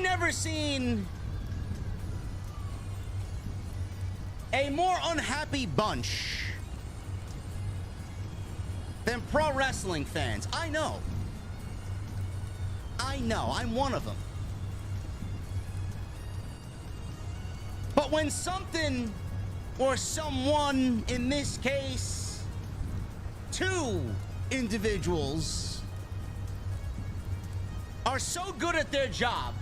never seen a more unhappy bunch than pro wrestling fans. I know. I'm one of them. But when something or someone, in this case, two individuals, are so good at their job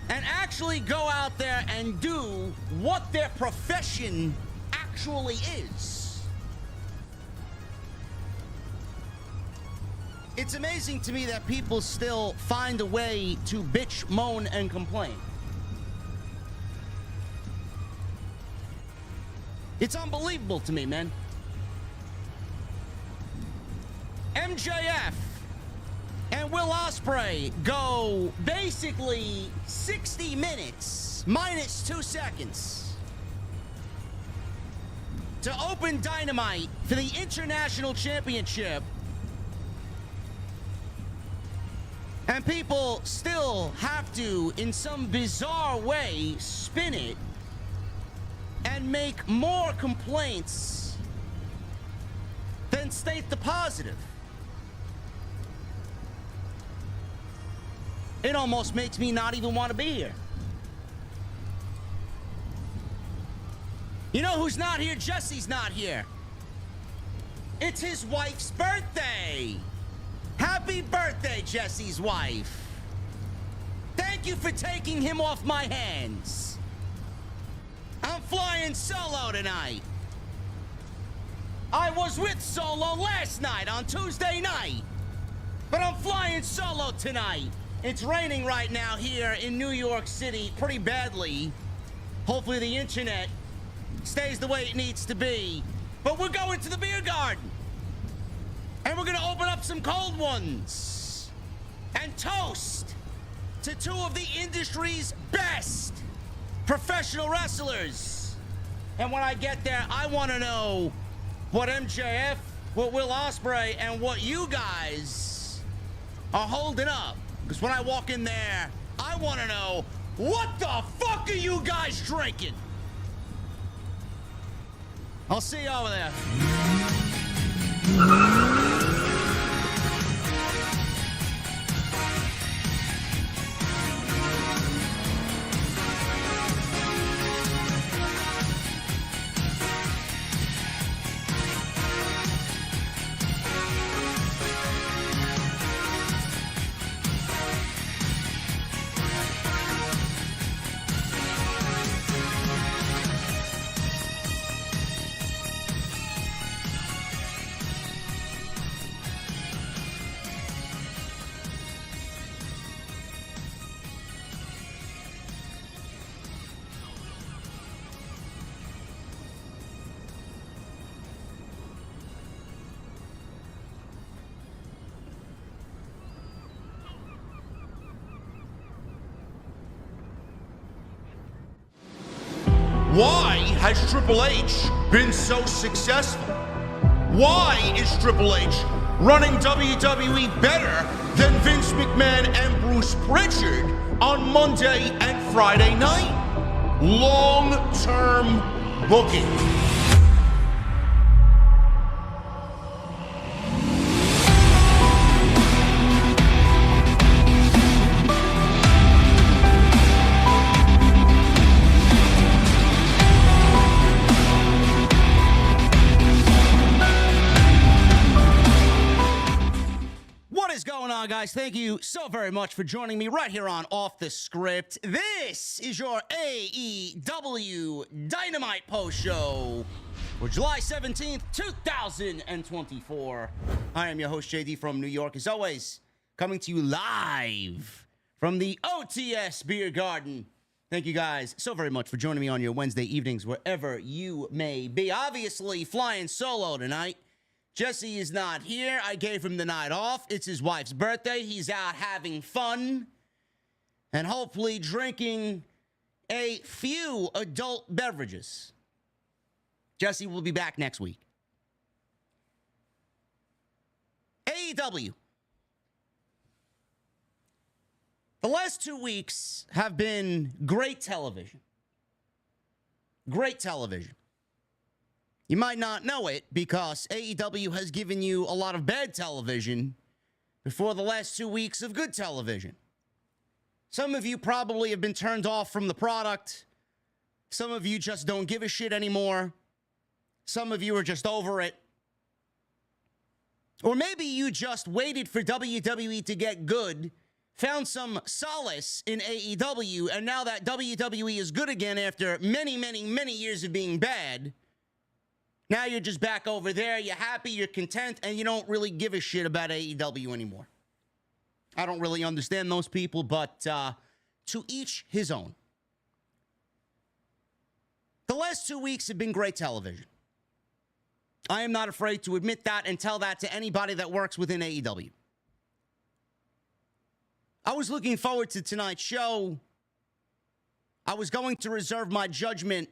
and actually go out there and do what their profession actually is, it's amazing to me that people still find a way to bitch, moan, and complain. It's unbelievable to me, man. MJF and Will Ospreay go basically 60 minutes minus 2 seconds to open Dynamite for the International Championship. And people still have to, in some bizarre way, spin it and make more complaints than state the positive. It almost makes me not even want to be here. You know who's not here? Jesse's not here. It's his wife's birthday. Happy birthday, Jesse's wife. Thank you for taking him off my hands. I'm flying solo tonight. I was with Solo last night on Tuesday night, but I'm flying solo tonight. It's raining right now here in New York City pretty badly. Hopefully the internet stays the way it needs to be. But we're going to the beer garden. And we're going to open up some cold ones and toast to two of the industry's best professional wrestlers. And when I get there, I want to know what MJF, what Will Ospreay, and what you guys are holding up. Because when I walk in there, I want to know, what the fuck are you guys drinking? I'll see you over there. Why has Triple H been so successful? Why is Triple H running WWE better than Vince McMahon and Bruce Pritchard on Monday and Friday night? Long-term booking. Guys, thank you so very much for joining me right here on Off the Script. This is your AEW Dynamite post show for July 17th, 2024. I am your host, JD from New York, as always, coming to you live from the OTS Beer Garden. Thank you guys so very much for joining me on your Wednesday evenings, wherever you may be. Obviously, flying solo tonight. Jesse is not here. I gave him the night off. It's his wife's birthday. He's out having fun and hopefully drinking a few adult beverages. Jesse will be back next week. AEW The last 2 weeks have been great television. Great television. You might not know it because AEW has given you a lot of bad television before the last 2 weeks of good television. Some of you probably have been turned off from the product. Some of you just don't give a shit anymore. Some of you are just over it. Or maybe you just waited for WWE to get good, found some solace in AEW, and now that WWE is good again after many, many, many years of being bad, now you're just back over there, you're happy, you're content, and you don't really give a shit about AEW anymore. I don't really understand those people, but to each his own. The last 2 weeks have been great television. I am not afraid to admit that and tell that to anybody that works within AEW. I was looking forward to tonight's show. I was going to reserve my judgment,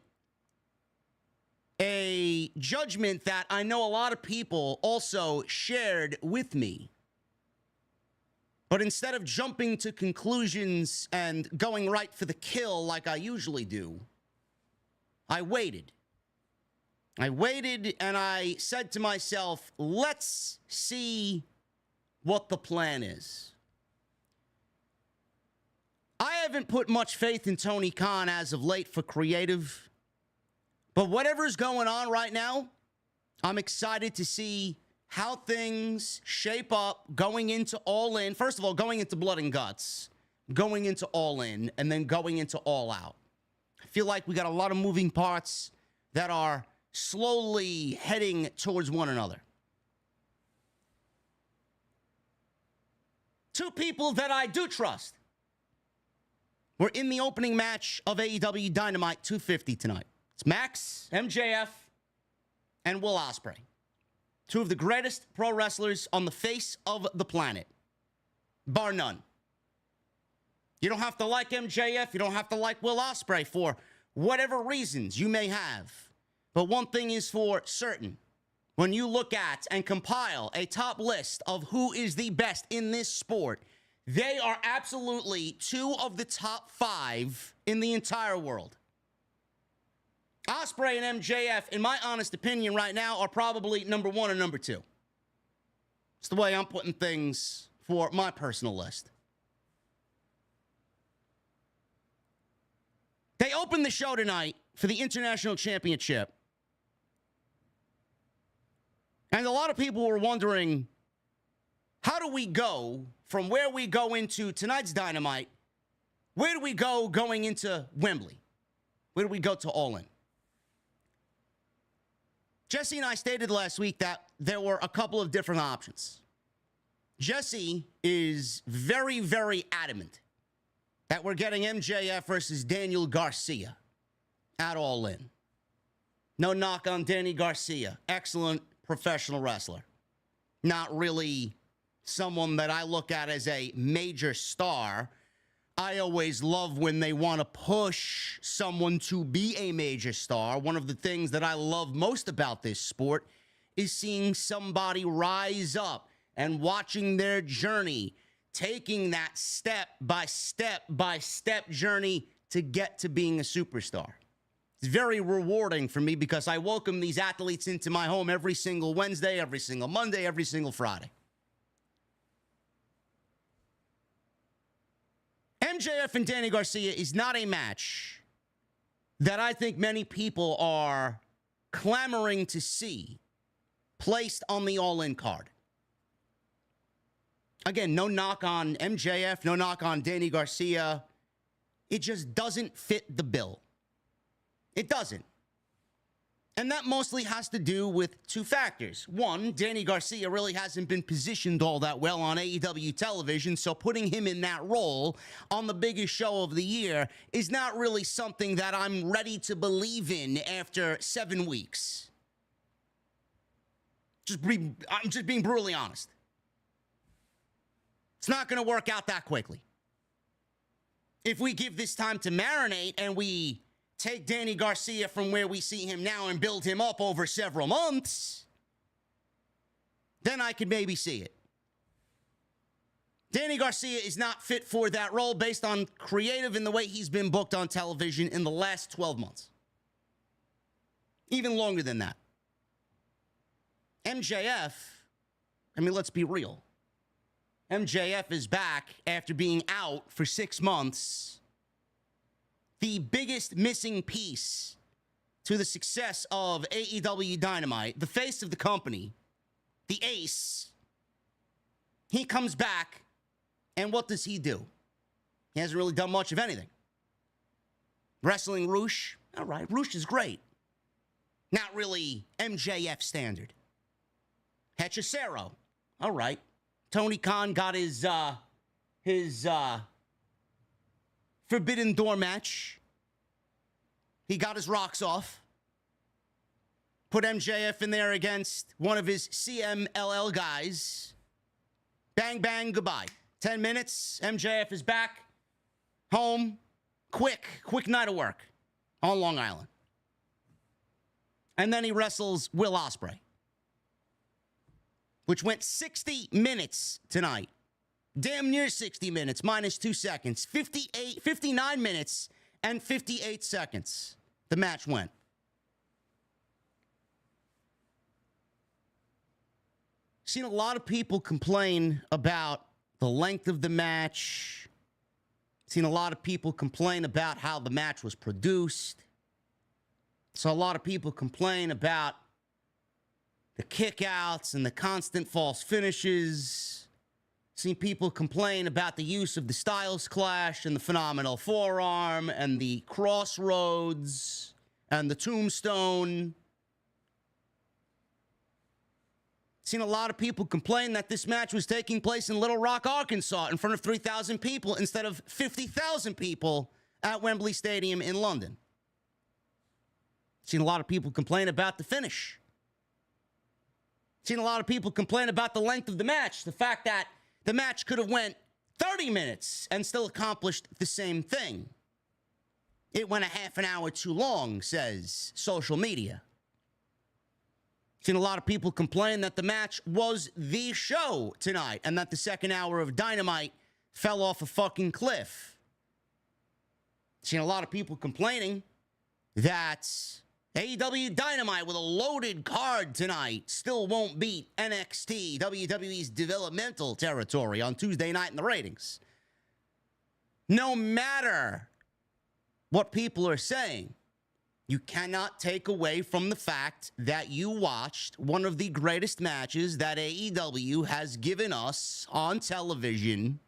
a judgment that I know a lot of people also shared with me. But instead of jumping to conclusions and going right for the kill like I usually do, I waited. I waited and I said to myself, let's see what the plan is. I haven't put much faith in Tony Khan as of late for creative, but whatever's going on right now, I'm excited to see how things shape up going into All In. First of all, going into Blood and Guts, going into All In, and then going into All Out. I feel like we got a lot of moving parts that are slowly heading towards one another. Two people that I do trust were in the opening match of AEW Dynamite 250 tonight. It's Max, MJF, and Will Ospreay. Two of the greatest pro wrestlers on the face of the planet. Bar none. You don't have to like MJF. You don't have to like Will Ospreay for whatever reasons you may have. But one thing is for certain. When you look at and compile a top list of who is the best in this sport, they are absolutely two of the top 5 in the entire world. Osprey and MJF, in my honest opinion right now, are probably number 1 and number 2. It's the way I'm putting things for my personal list. They opened the show tonight for the International Championship. And a lot of people were wondering, how do we go from where we go into tonight's Dynamite? Where do we go going into Wembley? Where do we go to All In? Jesse and I stated last week that there were a couple of different options. Jesse is very, very adamant that we're getting MJF versus Daniel Garcia at All In. No knock on Danny Garcia. Excellent professional wrestler. Not really someone that I look at as a major star. I always love when they want to push someone to be a major star. One of the things that I love most about this sport is seeing somebody rise up and watching their journey, taking that step by step journey to get to being a superstar. It's very rewarding for me because I welcome these athletes into my home every single Wednesday, every single Monday, every single Friday. MJF and Danny Garcia is not a match that I think many people are clamoring to see placed on the All In card. Again, no knock on MJF, no knock on Danny Garcia. It just doesn't fit the bill. It doesn't. And that mostly has to do with 2 factors. One, Danny Garcia really hasn't been positioned all that well on AEW television, so putting him in that role on the biggest show of the year is not really something that I'm ready to believe in after 7 weeks. I'm just being brutally honest. It's not going to work out that quickly. If we give this time to marinate and we take Danny Garcia from where we see him now and build him up over several months, then I could maybe see it. Danny Garcia is not fit for that role based on creative and the way he's been booked on television in the last 12 months. Even longer than that. MJF, I mean, let's be real. MJF is back after being out for 6 months. The biggest missing piece to the success of AEW Dynamite, the face of the company, the ace, he comes back, and what does he do? He hasn't really done much of anything. Wrestling Roosh, all right, Roosh is great. Not really MJF standard. Hechicero, all right. Tony Khan got his Forbidden Door match. He got his rocks off. Put MJF in there against one of his CMLL guys. Bang, bang, goodbye. 10 minutes, MJF is back. Home. Quick night of work on Long Island. And then he wrestles Will Ospreay, which went 60 minutes tonight. Damn near 60 minutes, minus 2 seconds. 59 minutes and 58 seconds. The match went. Seen a lot of people complain about the length of the match. Seen a lot of people complain about how the match was produced. Saw a lot of people complain about the kickouts and the constant false finishes. Seen people complain about the use of the Styles Clash and the Phenomenal Forearm and the Crossroads and the Tombstone. Seen a lot of people complain that this match was taking place in Little Rock, Arkansas, in front of 3,000 people instead of 50,000 people at Wembley Stadium in London. Seen a lot of people complain about the finish. Seen a lot of people complain about the length of the match, the fact that the match could have went 30 minutes and still accomplished the same thing. It went a half an hour too long, says social media. Seen a lot of people complain that the match was the show tonight and that the second hour of Dynamite fell off a fucking cliff. Seen a lot of people complaining that AEW Dynamite with a loaded card tonight still won't beat NXT, WWE's developmental territory on Tuesday night in the ratings. No matter what people are saying, you cannot take away from the fact that you watched one of the greatest matches that AEW has given us on television,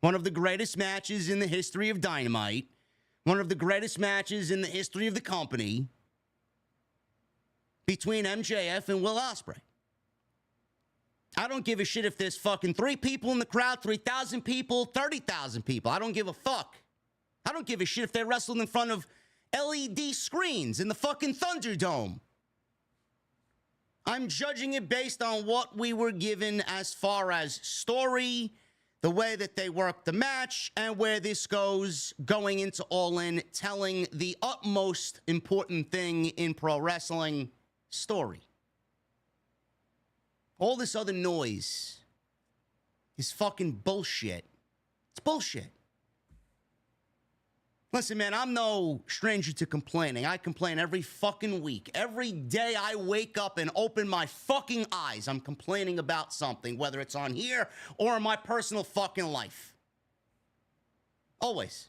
one of the greatest matches in the history of Dynamite, one of the greatest matches in the history of the company, between MJF and Will Ospreay. I don't give a shit if there's fucking 3 people in the crowd, 3,000 people, 30,000 people. I don't give a fuck. I don't give a shit if they wrestled in front of LED screens in the fucking Thunderdome. I'm judging it based on what we were given as far as story, the way that they worked the match, and where this goes going into All In, telling the utmost important thing in pro wrestling, story. All this other noise is fucking bullshit. It's bullshit. Listen, man, I'm no stranger to complaining. I complain every fucking week. Every day I wake up and open my fucking eyes, I'm complaining about something, whether it's on here or in my personal fucking life. Always.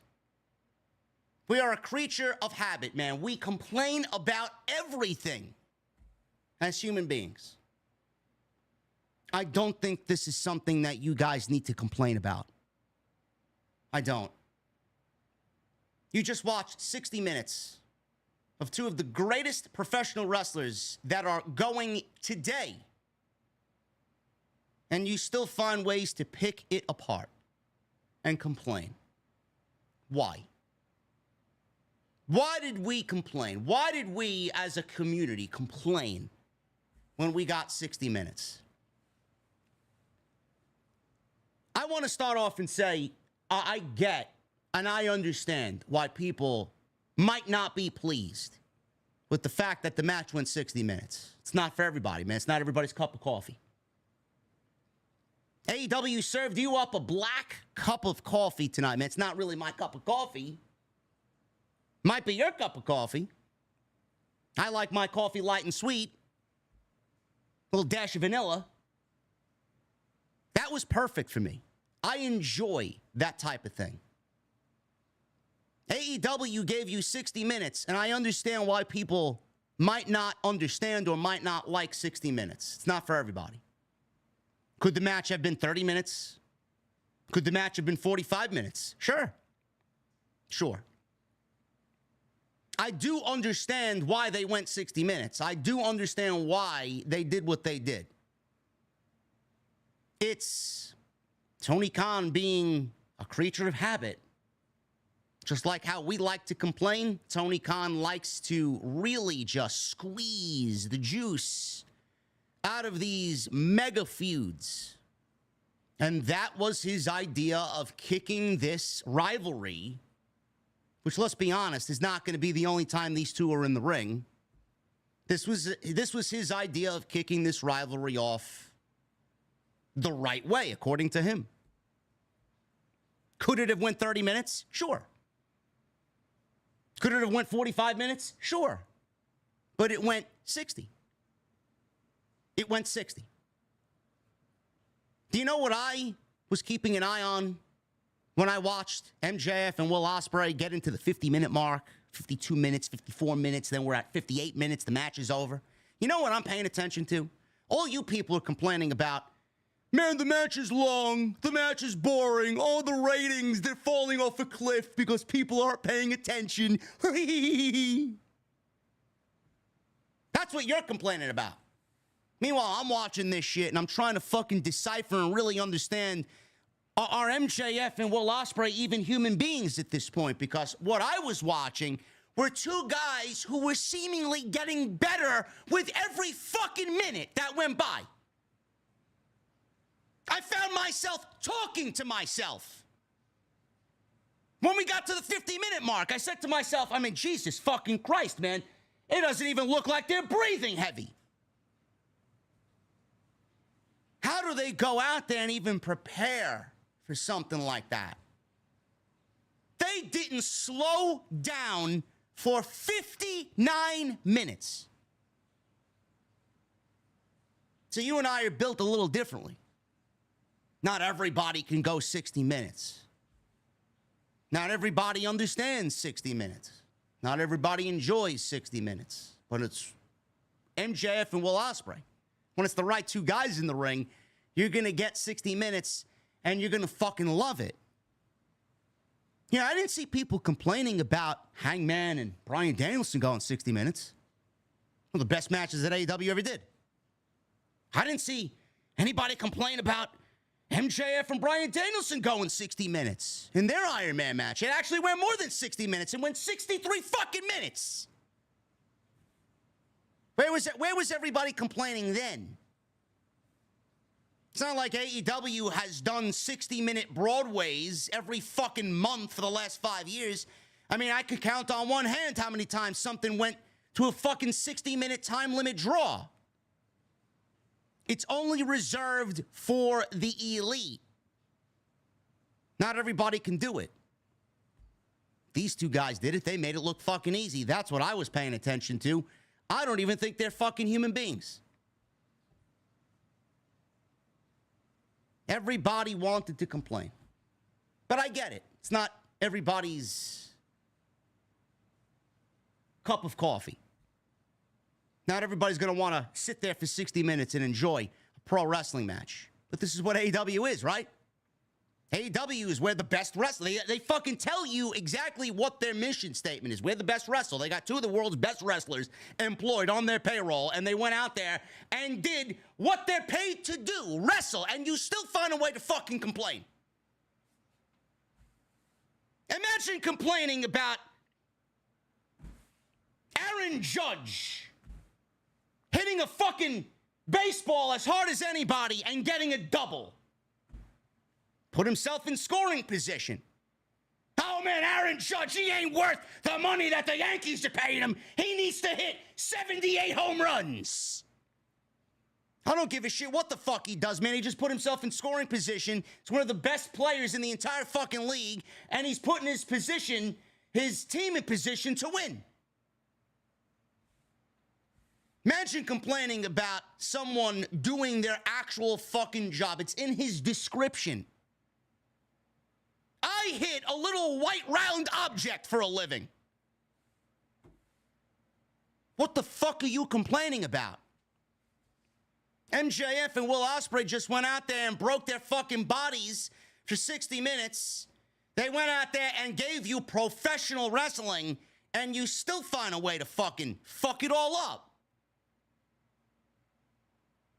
We are a creature of habit, man. We complain about everything as human beings. I don't think this is something that you guys need to complain about. I don't. You just watched 60 minutes of 2 of the greatest professional wrestlers that are going today. And you still find ways to pick it apart and complain. Why? Why did we complain? Why did we as a community complain when we got 60 minutes? I want to start off and say, I get and I understand why people might not be pleased with the fact that the match went 60 minutes. It's not for everybody, man. It's not everybody's cup of coffee. AEW served you up a black cup of coffee tonight, man. It's not really my cup of coffee. Might be your cup of coffee. I like my coffee light and sweet. A little dash of vanilla. That was perfect for me. I enjoy that type of thing. AEW gave you 60 minutes, and I understand why people might not understand or might not like 60 minutes. It's not for everybody. Could the match have been 30 minutes? Could the match have been 45 minutes? Sure. Sure. I do understand why they went 60 minutes. I do understand why they did what they did. It's Tony Khan being a creature of habit. Just like how we like to complain, Tony Khan likes to really just squeeze the juice out of these mega feuds. And that was his idea of kicking this rivalry, which, let's be honest, is not going to be the only time these two are in the ring. This was his idea of kicking this rivalry off the right way, according to him. Could it have went 30 minutes? Sure. Could it have went 45 minutes? Sure. But it went 60. It went 60. Do you know what I was keeping an eye on when I watched MJF and Will Ospreay get into the 50-minute mark, 52 minutes, 54 minutes, then we're at 58 minutes, the match is over? You know what I'm paying attention to? All you people are complaining about, man, the match is long, the match is boring, all the ratings, they're falling off a cliff because people aren't paying attention. That's what you're complaining about. Meanwhile, I'm watching this shit and I'm trying to fucking decipher and really understand, are MJF and Will Ospreay even human beings at this point? Because what I was watching were two guys who were seemingly getting better with every fucking minute that went by. I found myself talking to myself. When we got to the 50-minute mark, I said to myself, I mean, Jesus fucking Christ, man. It doesn't even look like they're breathing heavy. How do they go out there and even prepare for something like that? They didn't slow down for 59 minutes. So you and I are built a little differently. Not everybody can go 60 minutes. Not everybody understands 60 minutes. Not everybody enjoys 60 minutes. But it's MJF and Will Ospreay. When it's the right two guys in the ring, you're going to get 60 minutes and you're going to fucking love it. Yeah, I didn't see people complaining about Hangman and Bryan Danielson going 60 minutes. One of the best matches that AEW ever did. I didn't see anybody complain about MJF and Bryan Danielson going 60 minutes in their Iron Man match. It actually went more than 60 minutes. It went 63 fucking minutes. Where was everybody complaining then? It's not like AEW has done 60-minute Broadways every fucking month for the last 5 years. I mean, I could count on one hand how many times something went to a fucking 60-minute time limit draw. It's only reserved for the elite. Not everybody can do it. These two guys did it. They made it look fucking easy. That's what I was paying attention to. I don't even think they're fucking human beings. Everybody wanted to complain. But I get it. It's not everybody's cup of coffee. Not everybody's going to want to sit there for 60 minutes and enjoy a pro wrestling match. But this is what AEW is, right? AEW is where the best wrestlers, they fucking tell you exactly what their mission statement is. We're the best wrestler. They got two of the world's best wrestlers employed on their payroll, and they went out there and did what they're paid to do, wrestle, and you still find a way to fucking complain. Imagine complaining about Aaron Judge hitting a fucking baseball as hard as anybody and getting a double. Put himself in scoring position. Oh, man, Aaron Judge, he ain't worth the money that the Yankees are paying him. He needs to hit 78 home runs. I don't give a shit what the fuck he does, man. He just put himself in scoring position. He's one of the best players in the entire fucking league, and he's putting his team in position to win. Imagine complaining about someone doing their actual fucking job. It's in his description. I hit a little white round object for a living. What the fuck are you complaining about? MJF and Will Ospreay just went out there and broke their fucking bodies for 60 minutes. They went out there and gave you professional wrestling, and you still find a way to fucking fuck it all up.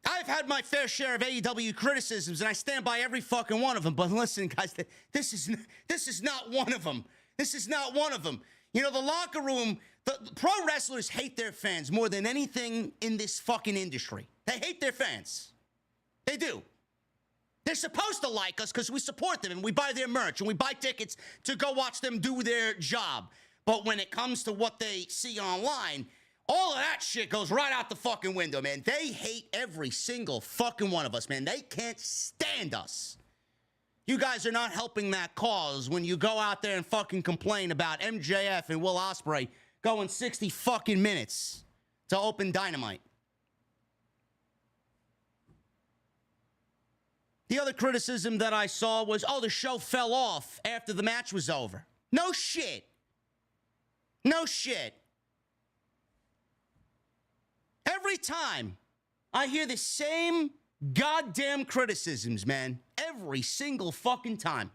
I've had my fair share of AEW criticisms, and I stand by every fucking one of them. But listen, guys, this is not one of them. This is not one of them. You know, the locker room, the pro wrestlers hate their fans more than anything in this fucking industry. They hate their fans. They do. They're supposed to like us because we support them and we buy their merch and we buy tickets to go watch them do their job. But when it comes to what they see online, all of that shit goes right out the fucking window, man. They hate every single fucking one of us, man. They can't stand us. You guys are not helping that cause when you go out there and fucking complain about MJF and Will Ospreay going 60 fucking minutes to open Dynamite. The other criticism that I saw was, oh, the show fell off after the match was over. No shit. No shit. Every time I hear the same goddamn criticisms, man. Every single fucking time.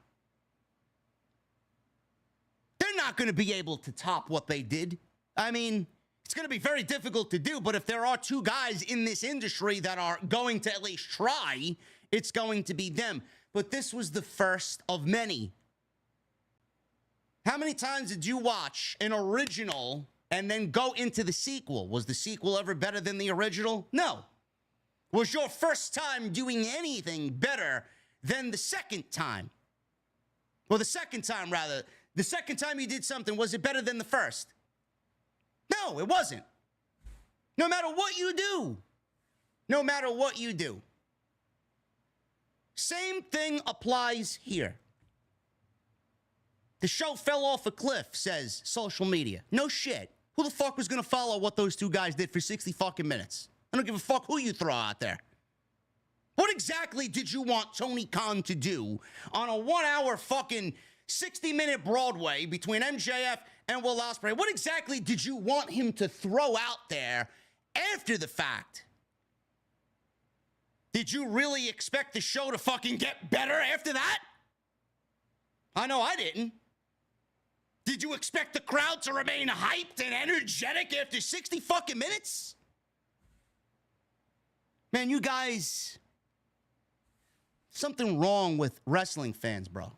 They're not going to be able to top what they did. I mean, it's going to be very difficult to do, but if there are two guys in this industry that are going to at least try, it's going to be them. But this was the first of many. How many times did you watch an original and then go into the sequel? Was the sequel ever better than the original? No. Was your first time doing anything better than the second time? Well, the second time, rather. The second time you did something, was it better than the first? No, it wasn't. No matter what you do. No matter what you do. Same thing applies here. The show fell off a cliff, says social media. No shit. Who the fuck was going to follow what those two guys did for 60 fucking minutes? I don't give a fuck who you throw out there. What exactly did you want Tony Khan to do on a 1 hour fucking 60-minute Broadway between MJF and Will Ospreay? What exactly did you want him to throw out there after the fact? Did you really expect the show to fucking get better after that? I know I didn't. Did you expect the crowd to remain hyped and energetic after 60 fucking minutes? Man, you guys, something wrong with wrestling fans, bro.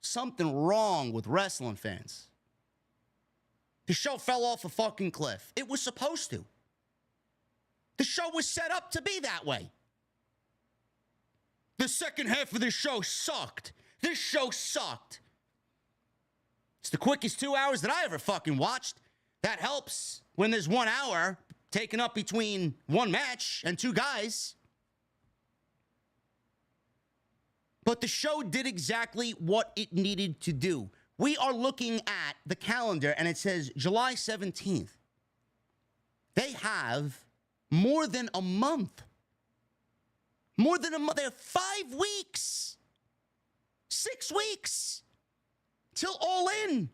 Something wrong with wrestling fans. The show fell off a fucking cliff. It was supposed to. The show was set up to be that way. The second half of this show sucked. This show sucked. It's the quickest 2 hours that I ever fucking watched. That helps when there's 1 hour taken up between one match and two guys. But the show did exactly what it needed to do. We are looking at the calendar and it says July 17th. They have more than a month. More than a month. They have 5 weeks. 6 weeks. Till All In.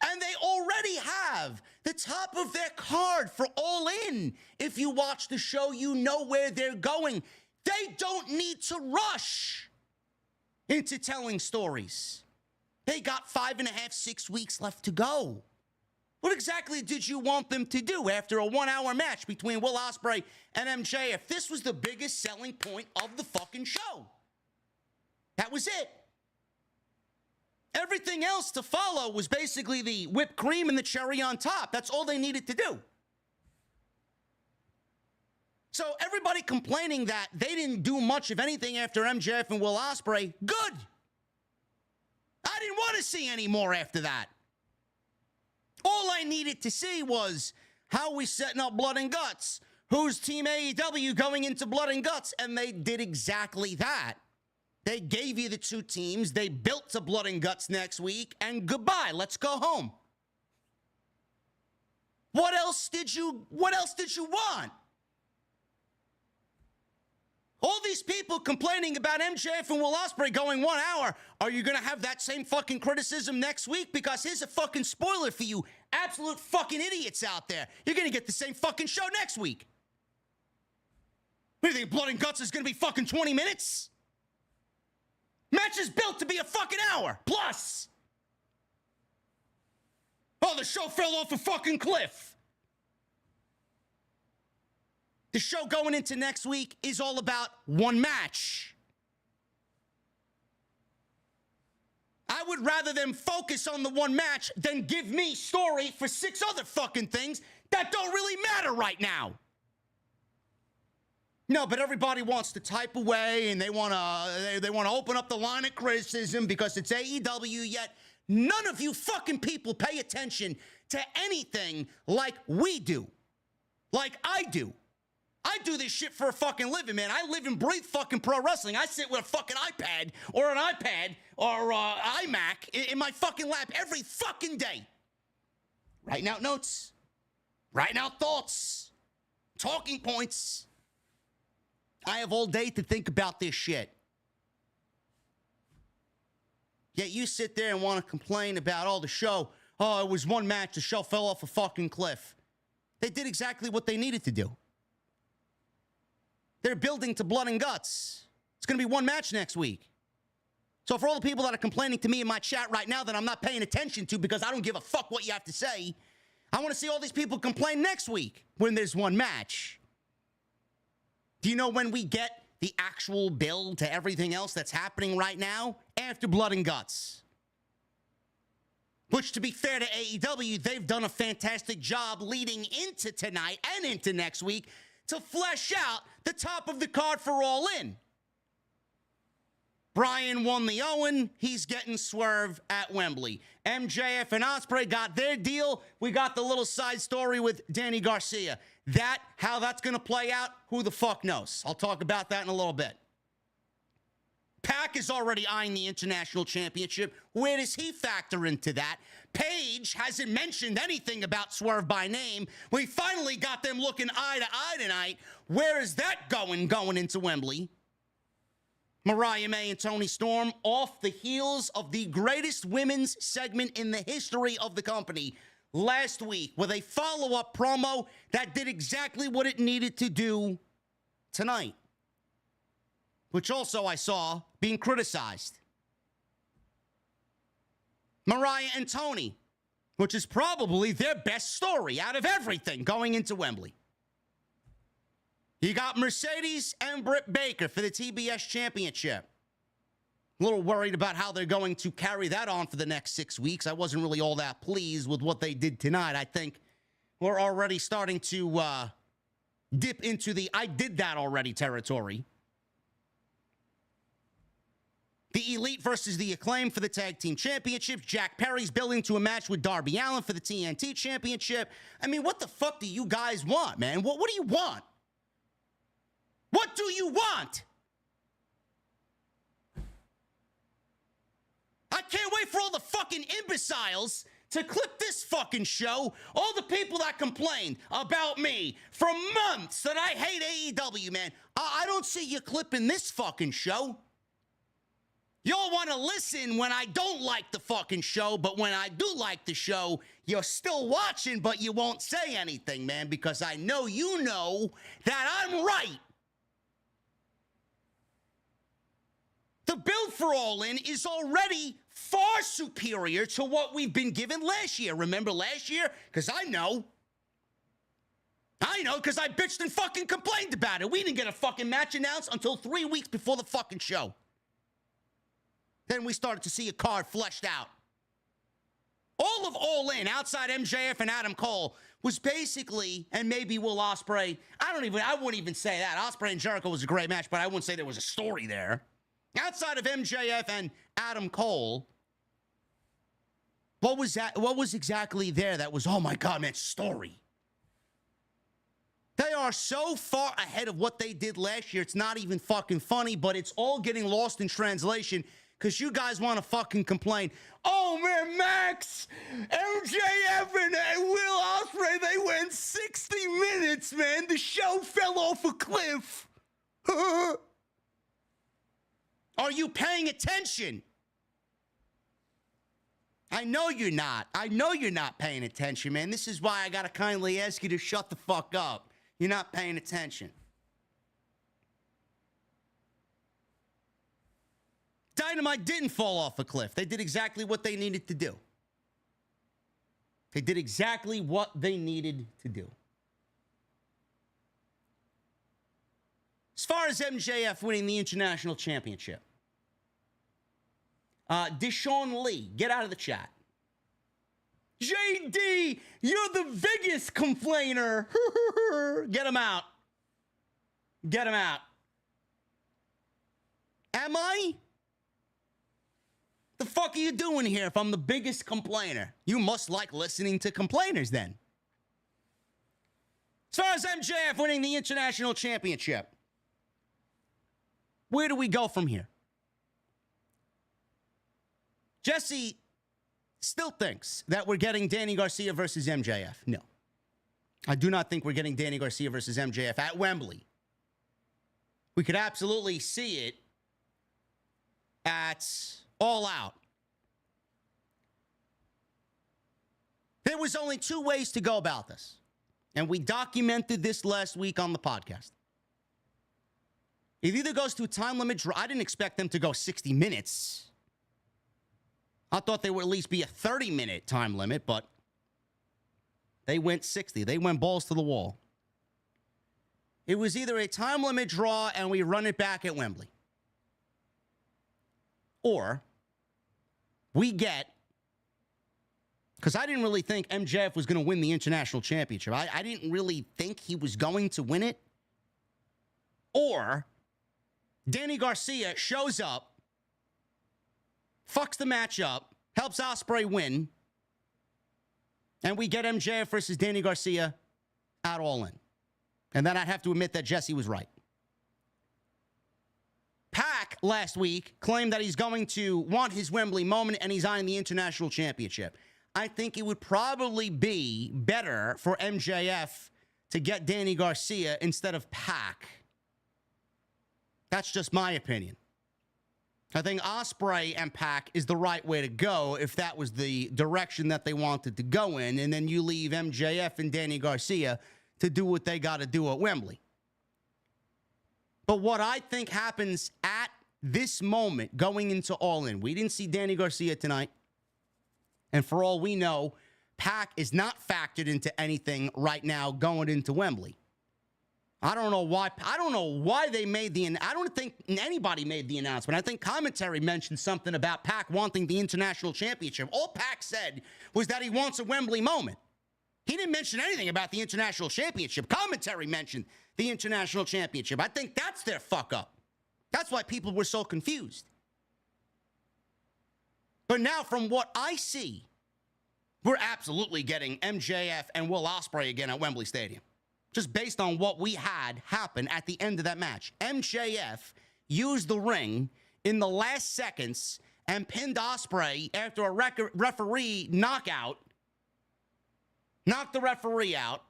And they already have the top of their card for All In. If you watch the show, you know where they're going. They don't need to rush into telling stories. They got 5.5, 6 weeks left to go. What exactly did you want them to do after a 1 hour match between Will Ospreay and MJF? This was the biggest selling point of the fucking show. That was it. Everything else to follow was basically the whipped cream and the cherry on top. That's all they needed to do. So everybody complaining that they didn't do much of anything after MJF and Will Ospreay, good. I didn't want to see any more after that. All I needed to see was how we setting up blood and guts who's Team AEW going into Blood and Guts? And they did exactly that. They gave you the two teams. They built to Blood and Guts next week. And goodbye. Let's go home. What else did you want? All these people complaining about MJF and Will Ospreay going 1 hour. Are you going to have that same fucking criticism next week? Because here's a fucking spoiler for you absolute fucking idiots out there. You're going to get the same fucking show next week. What do you think, Blood and Guts is going to be fucking 20 minutes? Match is built to be a fucking hour plus. Oh, the show fell off a fucking cliff. The show going into next week is all about one match. I would rather them focus on the one match than give me story for 6 other fucking things that don't really matter right now. No, but everybody wants to type away and they want to open up the line of criticism because it's AEW, yet none of you fucking people pay attention to anything like we do. Like I do. I do this shit for a fucking living, man. I live and breathe fucking pro wrestling. I sit with a fucking iPad or an iPad or iMac in my fucking lap every fucking day. Writing out notes. Writing out thoughts. Talking points. I have all day to think about this shit. Yet you sit there and want to complain about, the show. Oh, it was one match. The show fell off a fucking cliff. They did exactly what they needed to do. They're building to Blood and Guts. It's going to be one match next week. So for all the people that are complaining to me in my chat right now that I'm not paying attention to because I don't give a fuck what you have to say, I want to see all these people complain next week when there's one match. Do you know when we get the actual build to everything else that's happening right now? After Blood and Guts. Which, to be fair to AEW, they've done a fantastic job leading into tonight and into next week to flesh out the top of the card for All In. Bryan won the Owen. He's getting Swerve at Wembley. MJF and Osprey got their deal. We got the little side story with Danny Garcia. How that's going to play out, who the fuck knows? I'll talk about that in a little bit. Pac is already eyeing the International Championship. Where does he factor into that? Paige hasn't mentioned anything about Swerve by name. We finally got them looking eye to eye tonight. Where is that going into Wembley? Mariah May and Toni Storm off the heels of the greatest women's segment in the history of the company last week with a follow-up promo that did exactly what it needed to do tonight, which also I saw being criticized. Mariah and Toni, which is probably their best story out of everything going into Wembley. You got Mercedes and Britt Baker for the TBS Championship. A little worried about how they're going to carry that on for the next 6 weeks. I wasn't really all that pleased with what they did tonight. I think we're already starting to dip into the I did that already territory. The Elite versus the Acclaim for the Tag Team Championships. Jack Perry's building to a match with Darby Allin for the TNT Championship. I mean, what the fuck do you guys want, man? What do you want? What do you want? I can't wait for all the fucking imbeciles to clip this fucking show. All the people that complained about me for months that I hate AEW, man. I don't see you clipping this fucking show. Y'all want to listen when I don't like the fucking show, but when I do like the show, you're still watching, but you won't say anything, man, because I know you know that I'm right. The build for All In is already far superior to what we've been given last year. Remember last year? Because I know because I bitched and fucking complained about it. We didn't get a fucking match announced until 3 weeks before the fucking show. Then we started to see a card fleshed out. All of All In, outside MJF and Adam Cole, was basically, and maybe Will Ospreay, I wouldn't even say that. Osprey and Jericho was a great match, but I wouldn't say there was a story there. Outside of MJF and Adam Cole, what was exactly there that was, oh my God, man, story? They are so far ahead of what they did last year. It's not even fucking funny, but it's all getting lost in translation because you guys want to fucking complain. Oh, man, Max, MJF and Will Ospreay, they went 60 minutes, man. The show fell off a cliff. Are you paying attention? I know you're not. I know you're not paying attention, man. This is why I got to kindly ask you to shut the fuck up. You're not paying attention. Dynamite didn't fall off a cliff. They did exactly what they needed to do. They did exactly what they needed to do. As far as MJF winning the International Championship, Deshaun Lee, get out of the chat. JD, you're the biggest complainer. Get him out. Get him out. Am I? The fuck are you doing here if I'm the biggest complainer? You must like listening to complainers then. As far as MJF winning the International Championship, where do we go from here? Jesse still thinks that we're getting Danny Garcia versus MJF. No. I do not think we're getting Danny Garcia versus MJF at Wembley. We could absolutely see it at All Out. There was only two ways to go about this, and we documented this last week on the podcast. It either goes to a time limit draw. I didn't expect them to go 60 minutes. I thought there would at least be a 30-minute time limit, but they went 60. They went balls to the wall. It was either a time limit draw and we run it back at Wembley, or we get, because I didn't really think MJF was going to win the International Championship. I didn't really think he was going to win it. Or Danny Garcia shows up, fucks the match up, helps Osprey win, and we get MJF versus Danny Garcia at All In. And then I'd have to admit that Jesse was right. Pac last week claimed that he's going to want his Wembley moment and he's eyeing the International Championship. I think it would probably be better for MJF to get Danny Garcia instead of Pac. That's just my opinion. I think Osprey and Pac is the right way to go if that was the direction that they wanted to go in, and then you leave MJF and Danny Garcia to do what they got to do at Wembley. But what I think happens at this moment going into All In, we didn't see Danny Garcia tonight, and for all we know, Pac is not factored into anything right now going into Wembley. I don't know why they made I don't think anybody made the announcement. I think commentary mentioned something about Pac wanting the International Championship. All Pac said was that he wants a Wembley moment. He didn't mention anything about the International Championship. Commentary mentioned the International Championship. I think that's their fuck up. That's why people were so confused. But now, from what I see, we're absolutely getting MJF and Will Ospreay again at Wembley Stadium. Just based on what we had happen at the end of that match. MJF used the ring in the last seconds and pinned Ospreay after a referee knockout. Knocked the referee out,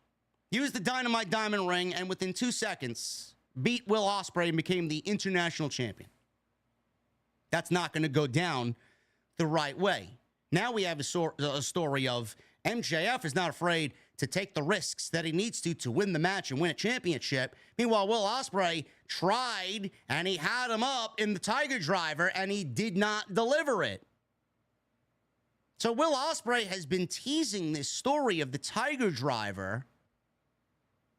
used the Dynamite Diamond Ring, and within 2 seconds, beat Will Ospreay and became the International Champion. That's not going to go down the right way. Now we have a story of MJF is not afraid to take the risks that he needs to win the match and win a championship. Meanwhile, Will Ospreay tried, and he had him up in the Tiger Driver, and he did not deliver it. So Will Ospreay has been teasing this story of the Tiger Driver.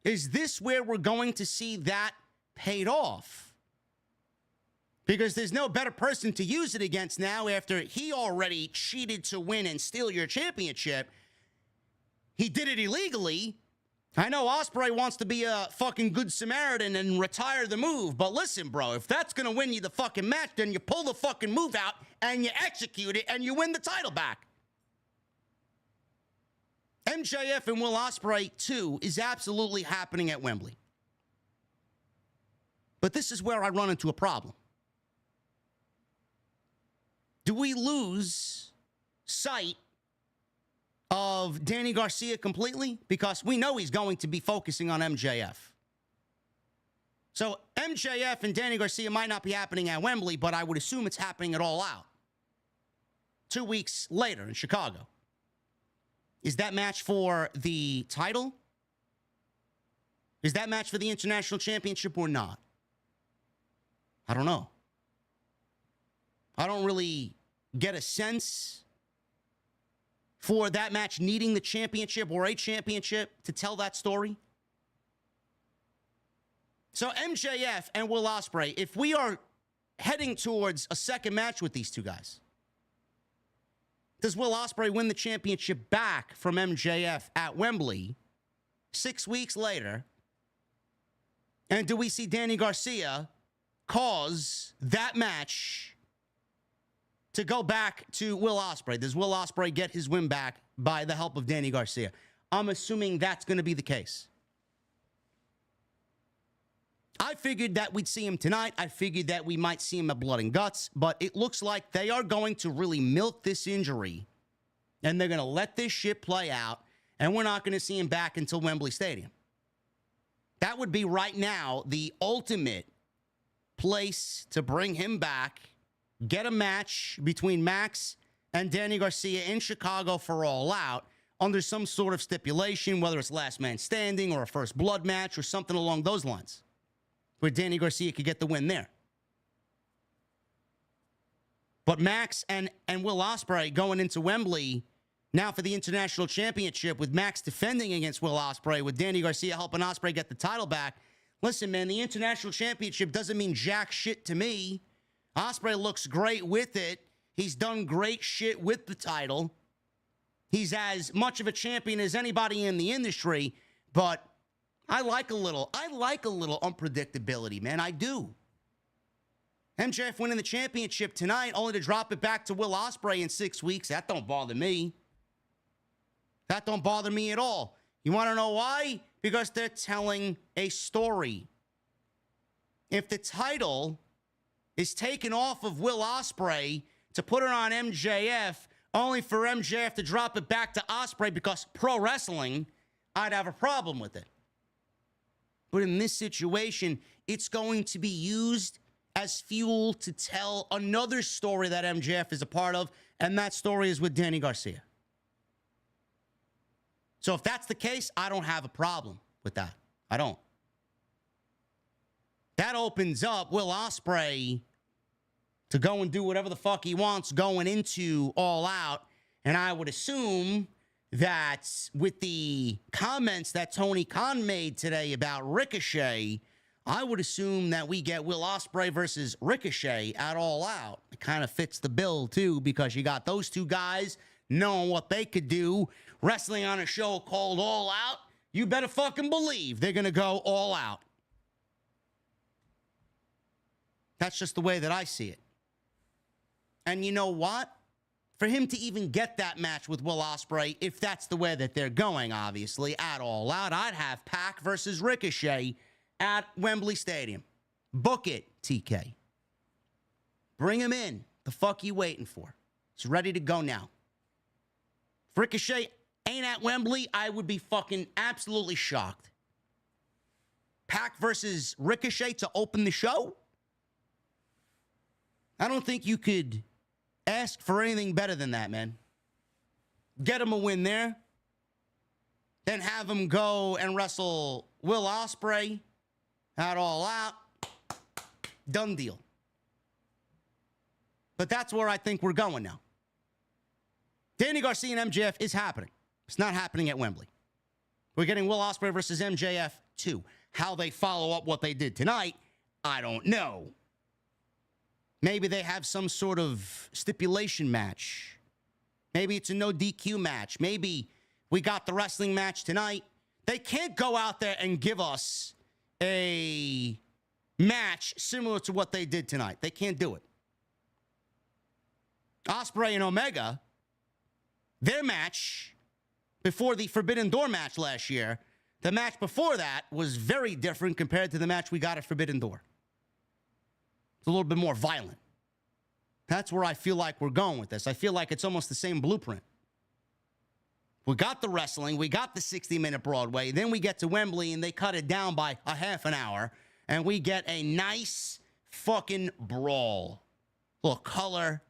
Is this where we're going to see that paid off? Because there's no better person to use it against now after he already cheated to win and steal your championship. He did it illegally. I know Ospreay wants to be a fucking good Samaritan and retire the move, but listen, bro, if that's going to win you the fucking match, then you pull the fucking move out and you execute it and you win the title back. MJF and Will Ospreay 2 is absolutely happening at Wembley. But this is where I run into a problem. Do we lose sight of Danny Garcia completely? Because we know he's going to be focusing on MJF. So MJF and Danny Garcia might not be happening at Wembley, but I would assume it's happening at All Out 2 weeks later in Chicago. Is that match for the title? Is that match for the International Championship or not? I don't know. I don't really get a sense for that match needing the championship or a championship to tell that story. So MJF and Will Ospreay, if we are heading towards a second match with these two guys, does Will Ospreay win the championship back from MJF at Wembley 6 weeks later? And do we see Danny Garcia cause that match to go back to Will Ospreay? Does Will Ospreay get his win back by the help of Danny Garcia? I'm assuming that's going to be the case. I figured that we'd see him tonight. I figured that we might see him at Blood and Guts, but it looks like they are going to really milk this injury, and they're going to let this shit play out, and we're not going to see him back until Wembley Stadium. That would be right now the ultimate place to bring him back, get a match between Max and Danny Garcia in Chicago for All Out under some sort of stipulation, whether it's last man standing or a first blood match or something along those lines, where Danny Garcia could get the win there. But Max and Will Ospreay going into Wembley now for the International Championship, with Max defending against Will Ospreay, with Danny Garcia helping Ospreay get the title back. Listen, man, the International Championship doesn't mean jack shit to me. Ospreay looks great with it. He's done great shit with the title. He's as much of a champion as anybody in the industry, but I like a little unpredictability, man. I do. MJF winning the championship tonight, only to drop it back to Will Ospreay in 6 weeks. That don't bother me. That don't bother me at all. You want to know why? Because they're telling a story. If the title is taken off of Will Ospreay to put it on MJF, only for MJF to drop it back to Ospreay because pro wrestling, I'd have a problem with it. But in this situation, it's going to be used as fuel to tell another story that MJF is a part of, and that story is with Danny Garcia. So if that's the case, I don't have a problem with that. I don't. That opens up Will Ospreay to go and do whatever the fuck he wants going into All Out, and I would assume that with the comments that Tony Khan made today about Ricochet, I would assume that we get Will Ospreay versus Ricochet at All Out. It kind of fits the bill, too, because you got those two guys knowing what they could do, wrestling on a show called All Out. You better fucking believe they're going to go all out. That's just the way that I see it. And you know what? For him to even get that match with Will Ospreay, if that's the way that they're going, obviously, at All Out, I'd have Pac versus Ricochet at Wembley Stadium. Book it, TK. Bring him in. The fuck you waiting for? It's ready to go now. If Ricochet ain't at Wembley, I would be fucking absolutely shocked. Pac versus Ricochet to open the show? I don't think you could ask for anything better than that, man. Get him a win there. Then have him go and wrestle Will Ospreay at All Out. Done deal. But that's where I think we're going now. Danny Garcia and MJF is happening. It's not happening at Wembley. We're getting Will Ospreay versus MJF 2. How they follow up what they did tonight, I don't know. Maybe they have some sort of stipulation match. Maybe it's a no DQ match. Maybe we got the wrestling match tonight. They can't go out there and give us a match similar to what they did tonight. They can't do it. Osprey and Omega, their match before the Forbidden Door match last year. The match before that was very different compared to the match we got at Forbidden Door. It's a little bit more violent. That's where I feel like we're going with this. I feel like it's almost the same blueprint. We got the wrestling. We got the 60-minute Broadway. Then we get to Wembley, and they cut it down by a half an hour. And we get a nice fucking brawl. A little color.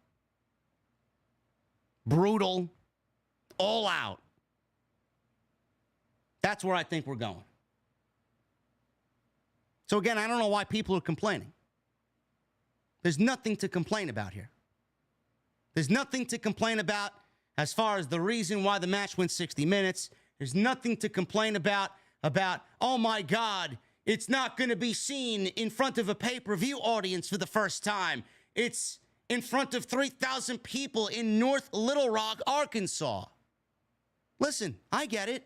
Brutal. All out. That's where I think we're going. So again, I don't know why people are complaining. There's nothing to complain about here. There's nothing to complain about as far as the reason why the match went 60 minutes. There's nothing to complain about, oh my God, it's not going to be seen in front of a pay-per-view audience for the first time. It's in front of 3,000 people in North Little Rock, Arkansas. Listen, I get it.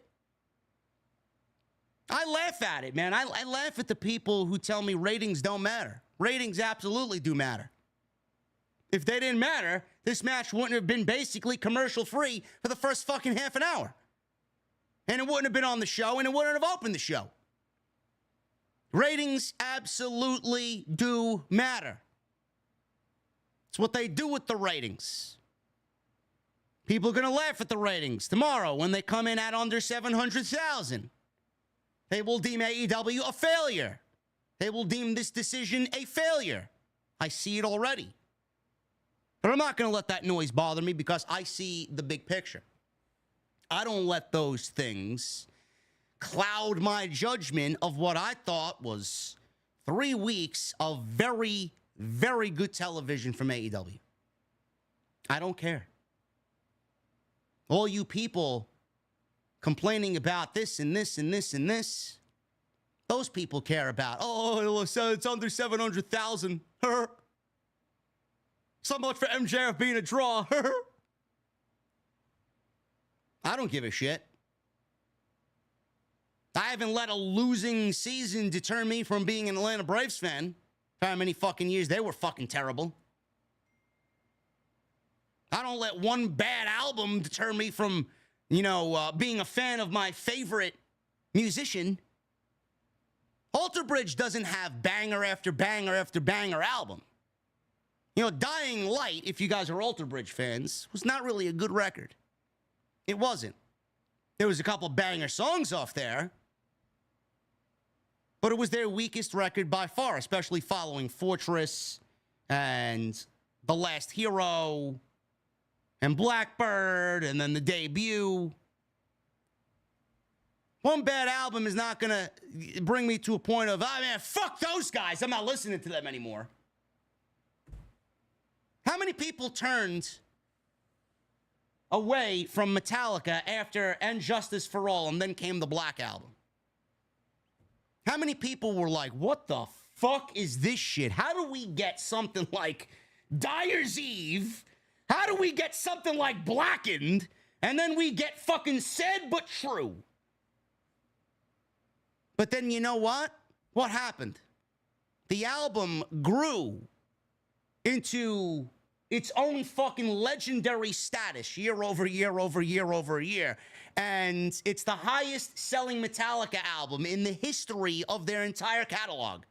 I laugh at it, man. I laugh at the people who tell me ratings don't matter. Ratings absolutely do matter. If they didn't matter, this match wouldn't have been basically commercial-free for the first fucking half an hour. And it wouldn't have been on the show, and it wouldn't have opened the show. Ratings absolutely do matter. It's what they do with the ratings. People are going to laugh at the ratings tomorrow when they come in at under 700,000. They will deem AEW a failure. They will deem this decision a failure. I see it already. But I'm not going to let that noise bother me because I see the big picture. I don't let those things cloud my judgment of what I thought was 3 weeks of very, very good television from AEW. I don't care. All you people complaining about this and this and this and this, those people care about, oh, it's under 700,000. So much for MJF being a draw. I don't give a shit. I haven't let a losing season deter me from being an Atlanta Braves fan. For how many fucking years they were fucking terrible. I don't let one bad album deter me from, being a fan of my favorite musician. Alter Bridge doesn't have banger after banger after banger album. Dying Light, if you guys are Alter Bridge fans, was not really a good record. It wasn't. There was a couple banger songs off there, but it was their weakest record by far, especially following Fortress and The Last Hero and Blackbird and then the debut. One bad album is not going to bring me to a point of, man, fuck those guys. I'm not listening to them anymore. How many people turned away from Metallica after And Justice for All and then came the Black Album? How many people were like, what the fuck is this shit? How do we get something like Dyer's Eve? How do we get something like Blackened? And then we get fucking Sad But True. But then you know what? What happened? The album grew into its own fucking legendary status year over year over year over year. And it's the highest selling Metallica album in the history of their entire catalog.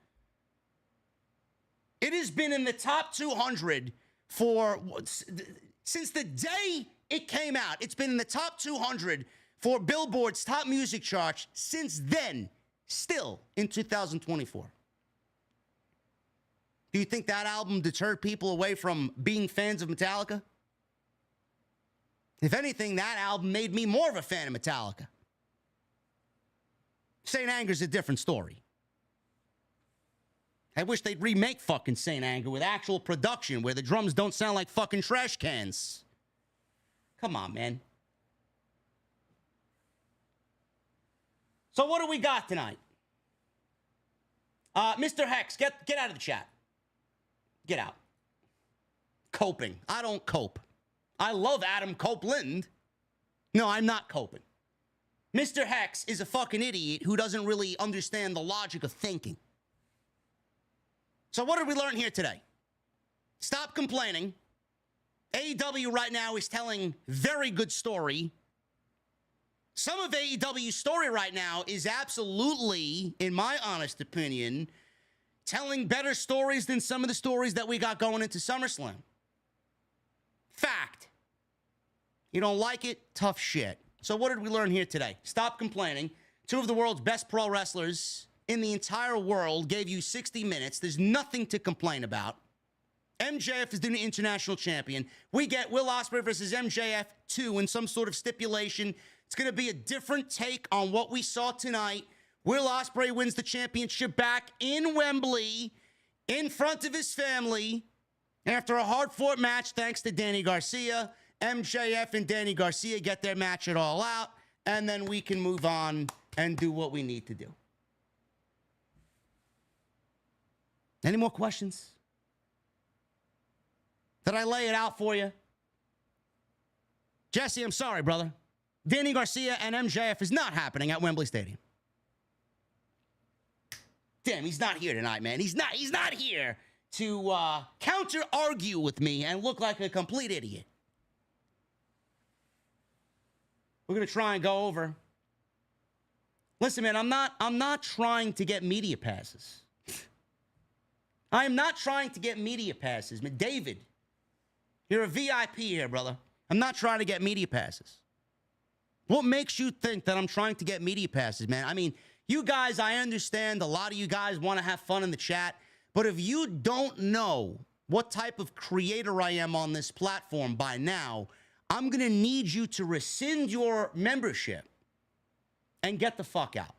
It has been in the top 200 since the day it came out. It's been in the top 200 for Billboard's top music charts since then, still in 2024. Do you think that album deterred people away from being fans of Metallica? If anything, that album made me more of a fan of Metallica. Saint Anger's a different story. I wish they'd remake fucking Saint Anger with actual production where the drums don't sound like fucking trash cans. Come on, man. So what do we got tonight? Mr. Hex, get out of the chat. Get out. Coping. I don't cope. I love Adam Copeland. No, I'm not coping. Mr. Hex is a fucking idiot who doesn't really understand the logic of thinking. So what did we learn here today? Stop complaining. AEW right now is telling very good story. Some of AEW's story right now is absolutely, in my honest opinion, telling better stories than some of the stories that we got going into SummerSlam. Fact. You don't like it? Tough shit. So what did we learn here today? Stop complaining. Two of the world's best pro wrestlers in the entire world gave you 60 minutes. There's nothing to complain about. MJF is the new international champion. We get Will Ospreay versus MJF 2 in some sort of stipulation. It's going to be a different take on what we saw tonight. Will Ospreay wins the championship back in Wembley in front of his family after a hard-fought match thanks to Danny Garcia. MJF and Danny Garcia get their match at All Out, and then we can move on and do what we need to do. Any more questions? Did I lay it out for you? Jesse, I'm sorry, brother. Danny Garcia and MJF is not happening at Wembley Stadium. Damn, he's not here tonight, man. He's not here to counter-argue with me and look like a complete idiot. We're going to try and go over. Listen, man, I'm not trying to get media passes. I am not trying to get media passes. Man, David, you're a VIP here, brother. I'm not trying to get media passes. What makes you think that I'm trying to get media passes, man? I mean, you guys, I understand a lot of you guys want to have fun in the chat, but if you don't know what type of creator I am on this platform by now, I'm going to need you to rescind your membership and get the fuck out.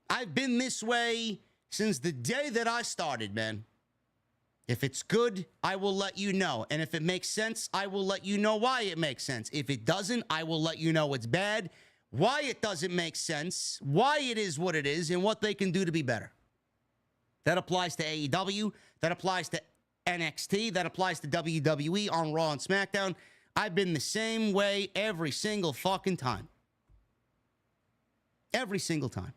I've been this way since the day that I started, man. If it's good, I will let you know. And if it makes sense, I will let you know why it makes sense. If it doesn't, I will let you know it's bad, why it doesn't make sense, why it is what it is, and what they can do to be better. That applies to AEW. That applies to NXT. That applies to WWE on Raw and SmackDown. I've been the same way every single fucking time. Every single time.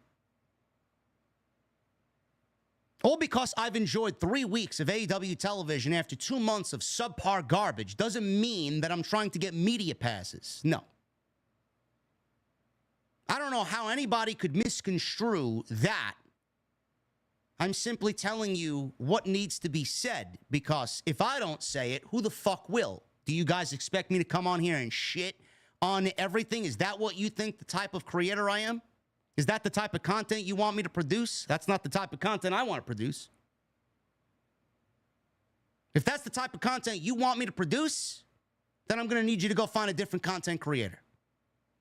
All because I've enjoyed 3 weeks of AEW television after 2 months of subpar garbage doesn't mean that I'm trying to get media passes. No. I don't know how anybody could misconstrue that. I'm simply telling you what needs to be said, because if I don't say it, who the fuck will? Do you guys expect me to come on here and shit on everything? Is that what you think the type of creator I am? Is that the type of content you want me to produce? That's not the type of content I want to produce. If that's the type of content you want me to produce, then I'm going to need you to go find a different content creator.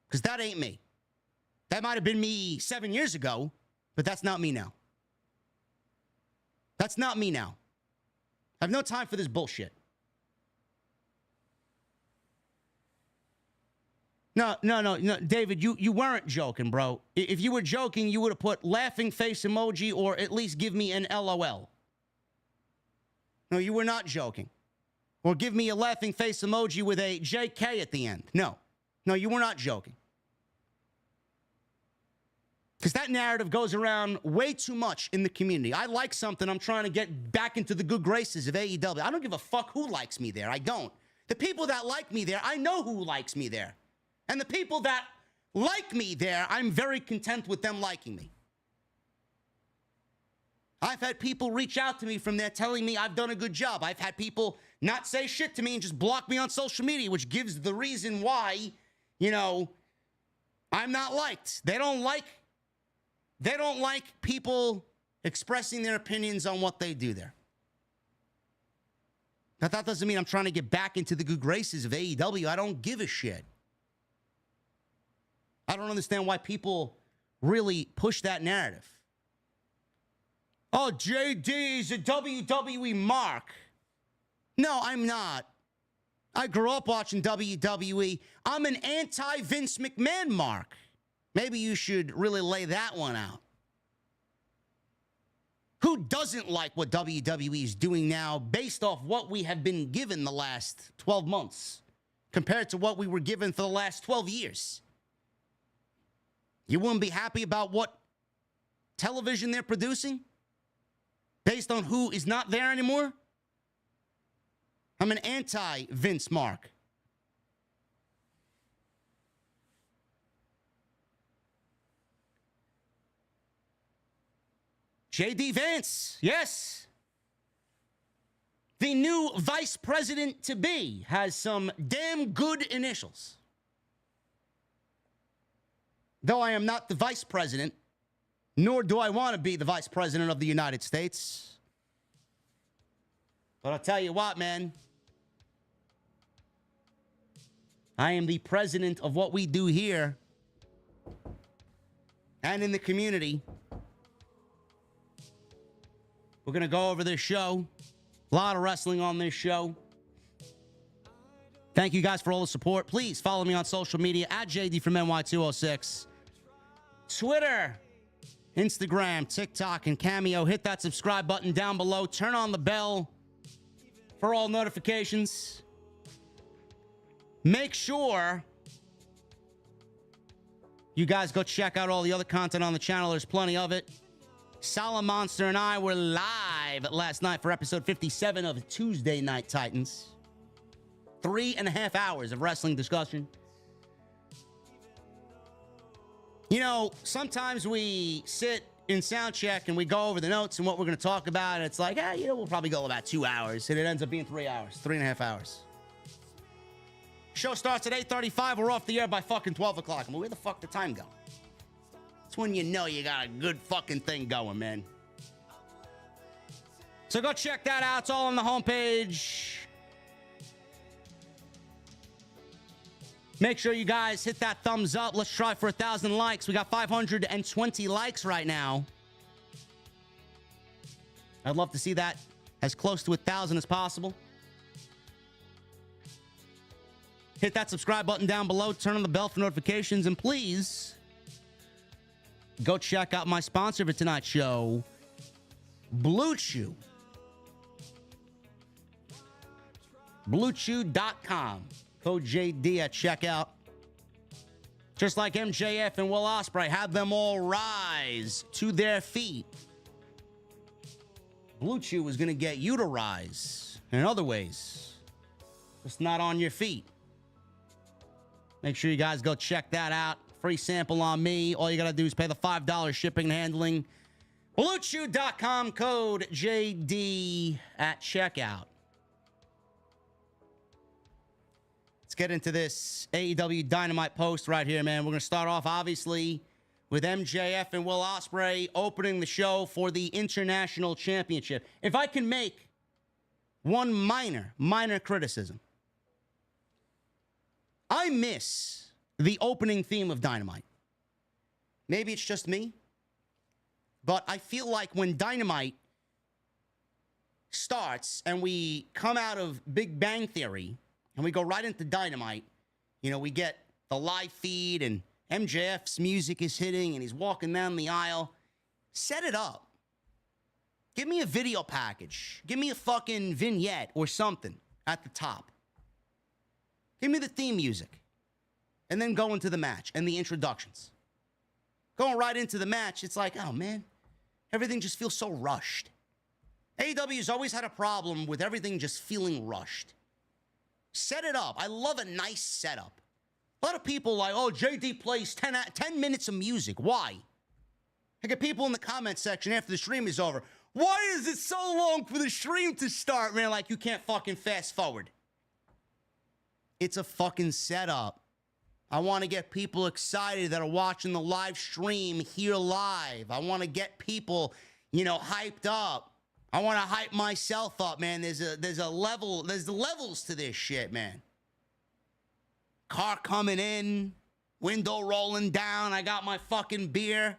Because that ain't me. That might have been me 7 years ago, but that's not me now. That's not me now. I have no time for this bullshit. No, David, you weren't joking, bro. If you were joking, you would have put laughing face emoji or at least give me an LOL. No, you were not joking. Or give me a laughing face emoji with a JK at the end. No, you were not joking. Because that narrative goes around way too much in the community. I like something, I'm trying to get back into the good graces of AEW. I don't give a fuck who likes me there. I don't. The people that like me there, I know who likes me there. And the people that like me there, I'm very content with them liking me. I've had people reach out to me from there telling me I've done a good job. I've had people not say shit to me and just block me on social media, which gives the reason why, I'm not liked. They don't like people expressing their opinions on what they do there. Now, that doesn't mean I'm trying to get back into the good graces of AEW. I don't give a shit. I don't understand why people really push that narrative. Oh, JD is a WWE mark. No, I'm not. I grew up watching WWE. I'm an anti-Vince McMahon mark. Maybe you should really lay that one out. Who doesn't like what WWE is doing now based off what we have been given the last 12 months compared to what we were given for the last 12 years? You wouldn't be happy about what television they're producing based on who is not there anymore? I'm an anti-Vince mark. J.D. Vance, yes. The new vice president-to-be has some damn good initials. Though I am not the vice president, nor do I want to be the vice president of the United States. But I'll tell you what, man. I am the president of what we do here and in the community. We're going to go over this show. A lot of wrestling on this show. Thank you guys for all the support. Please follow me on social media at JD from NY206. Twitter, Instagram, TikTok, and Cameo. Hit that subscribe button down below. Turn on the bell for all notifications. Make sure you guys go check out all the other content on the channel. There's plenty of it. Solid Monster and I were live last night for episode 57 of Tuesday Night Titans. 3.5 hours of wrestling discussion. You know, sometimes we sit in sound check and we go over the notes and what we're going to talk about. And it's like, we'll probably go about 2 hours. And it ends up being 3 hours, 3.5 hours. Show starts at 8:35. We're off the air by fucking 12 o'clock. I mean, where the fuck did time go? That's when you know you got a good fucking thing going, man. So go check that out. It's all on the homepage. Make sure you guys hit that thumbs up. Let's try for 1,000 likes. We got 520 likes right now. I'd love to see that as close to 1,000 as possible. Hit that subscribe button down below. Turn on the bell for notifications. And please, go check out my sponsor for tonight's show, Blue Chew. BlueChew.com. Code JD at checkout. Just like MJF and Will Ospreay, have them all rise to their feet. Blue Chew is going to get you to rise in other ways. Just not on your feet. Make sure you guys go check that out. Free sample on me. All you got to do is pay the $5 shipping and handling. BlueChew.com, code JD at checkout. Let's get into this AEW Dynamite post right here, man. We're going to start off, obviously, with MJF and Will Ospreay opening the show for the International Championship. If I can make one minor criticism, I miss the opening theme of Dynamite. Maybe it's just me, but I feel like when Dynamite starts and we come out of Big Bang Theory and we go right into Dynamite, you know, we get the live feed and MJF's music is hitting and he's walking down the aisle. Set it up. Give me a video package. Give me a fucking vignette or something at the top. Give me the theme music. And then go into the match and the introductions. Going right into the match, it's like, oh, man, everything just feels so rushed. AEW's always had a problem with everything just feeling rushed. Set it up. I love a nice setup. A lot of people like, oh, JD plays 10 minutes of music. Why? I get people in the comment section after the stream is over. Why is it so long for the stream to start, man? Like, you can't fucking fast forward. It's a fucking setup. I want to get people excited that are watching the live stream here live. I want to get people, you know, hyped up. I want to hype myself up, man. There's the levels to this shit, man. Car coming in, window rolling down. I got my fucking beer.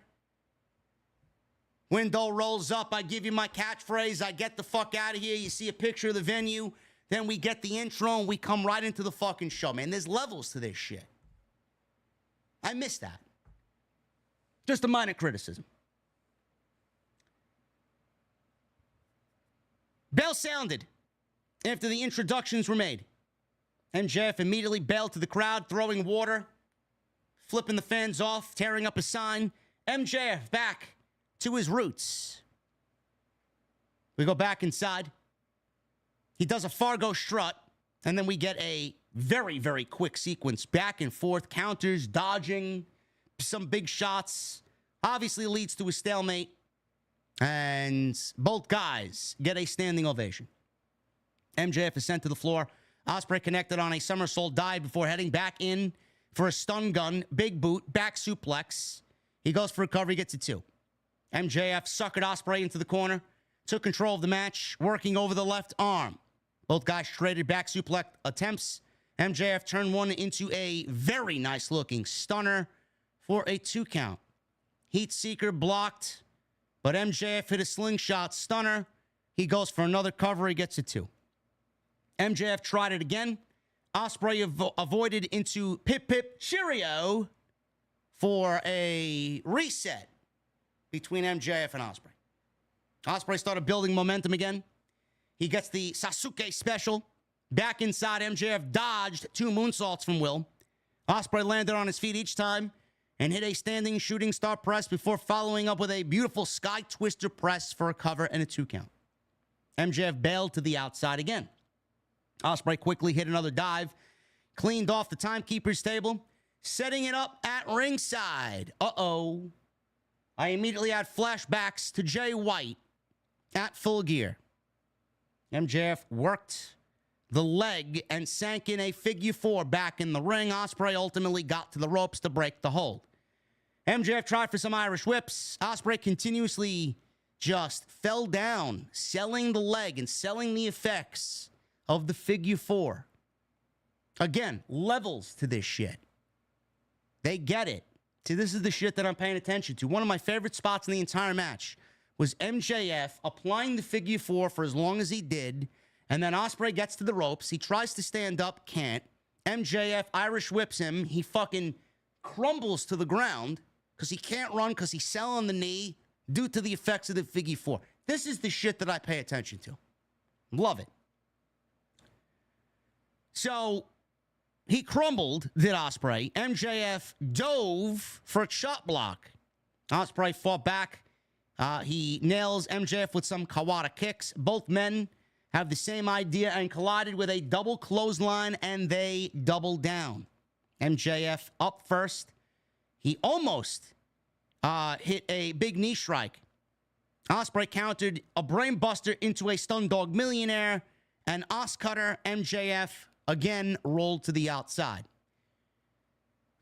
Window rolls up. I give you my catchphrase. I get the fuck out of here. You see a picture of the venue. Then we get the intro and we come right into the fucking show, man. There's levels to this shit. I miss that. Just a minor criticism. Bell sounded after the introductions were made. MJF immediately bailed to the crowd, throwing water, flipping the fans off, tearing up a sign. MJF back to his roots. We go back inside. He does a Fargo strut, and then we get a very, very quick sequence. Back and forth, counters, dodging, some big shots. Obviously leads to a stalemate. And both guys get a standing ovation. MJF is sent to the floor. Osprey connected on a somersault dive before heading back in for a stun gun, big boot, back suplex. He goes for recovery, gets it 2. MJF suckered Osprey into the corner, took control of the match, working over the left arm. Both guys traded back suplex attempts. MJF turned one into a very nice-looking stunner for a 2 count. Heat Seeker blocked, but MJF hit a slingshot stunner. He goes for another cover. He gets it 2. MJF tried it again. Osprey avoided into Pip Pip Cheerio for a reset between MJF and Osprey. Osprey started building momentum again. He gets the Sasuke special. Back inside, MJF dodged 2 moonsaults from Will. Osprey landed on his feet each time and hit a standing shooting star press before following up with a beautiful sky twister press for a cover and a 2 count. MJF bailed to the outside again. Osprey quickly hit another dive, cleaned off the timekeeper's table, setting it up at ringside. Uh-oh. I immediately had flashbacks to Jay White at Full Gear. MJF worked the leg and sank in a figure 4 back in the ring. Osprey ultimately got to the ropes to break the hold. MJF tried for some Irish whips. Osprey continuously just fell down, selling the leg and selling the effects of the figure 4. Again, levels to this shit. They get it. See, this is the shit that I'm paying attention to. One of my favorite spots in the entire match was MJF applying the figure 4 for as long as he did, and then Osprey gets to the ropes. He tries to stand up, can't. MJF Irish whips him. He fucking crumbles to the ground because he can't run because he's selling the knee due to the effects of the figure 4. This is the shit that I pay attention to. Love it. So he crumbled, did Osprey. MJF dove for a chop block. Osprey fought back. He nails MJF with some Kawada kicks. Both men have the same idea and collided with a double clothesline, and they double down. MJF up first. He almost hit a big knee strike. Osprey countered a brainbuster into a stun dog millionaire, and Oscutter MJF again rolled to the outside.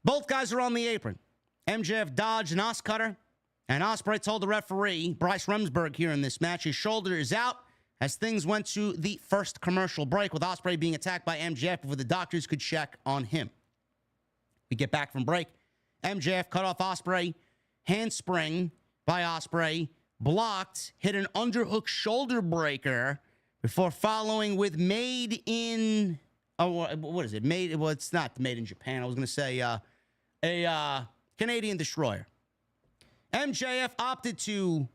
Both guys are on the apron. MJF dodged an Oscutter, and Osprey told the referee, Bryce Remsburg, here in this match, his shoulder is out as things went to the first commercial break, with Osprey being attacked by MJF before the doctors could check on him. We get back from break. MJF cut off Osprey. Handspring by Osprey. Blocked. Hit an underhook shoulder breaker before following with made in... Oh, what is it? Well, it's not made in Japan. I was going to say a Canadian destroyer. MJF opted to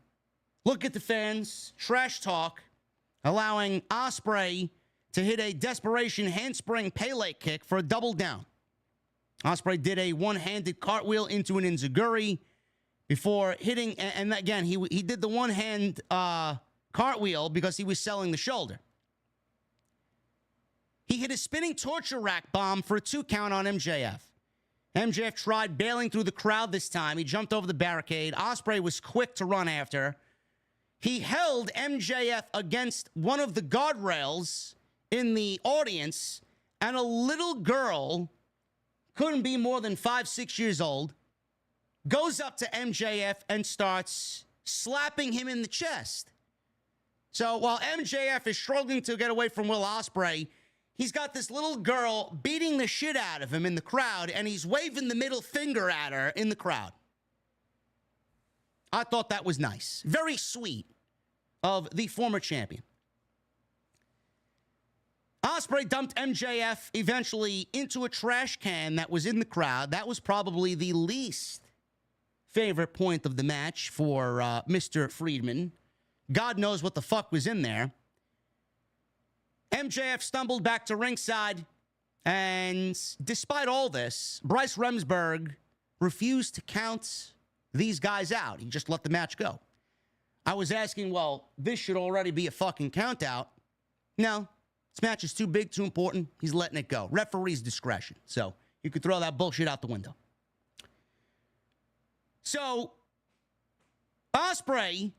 look at the fans, trash talk, allowing Osprey to hit a desperation handspring Pele kick for a double down. Osprey did a one-handed cartwheel into an enziguri before hitting, and again, he did the one-hand cartwheel because he was selling the shoulder. He hit a spinning torture rack bomb for a 2 count on MJF. MJF tried bailing through the crowd this time. He jumped over the barricade. Osprey was quick to run after. He held MJF against one of the guardrails in the audience, and a little girl, couldn't be more than 5-6 years old, goes up to MJF and starts slapping him in the chest. So while MJF is struggling to get away from Will Ospreay, he's got this little girl beating the shit out of him in the crowd, and he's waving the middle finger at her in the crowd. I thought that was nice. Very sweet of the former champion. Ospreay dumped MJF eventually into a trash can that was in the crowd. That was probably the least favorite point of the match for Mr. Friedman. God knows what the fuck was in there. MJF stumbled back to ringside, and despite all this, Bryce Remsburg refused to count these guys out. He just let the match go. I was asking, well, this should already be a fucking count out. No, this match is too big, too important. He's letting it go. Referee's discretion. So you could throw that bullshit out the window. So Ospreay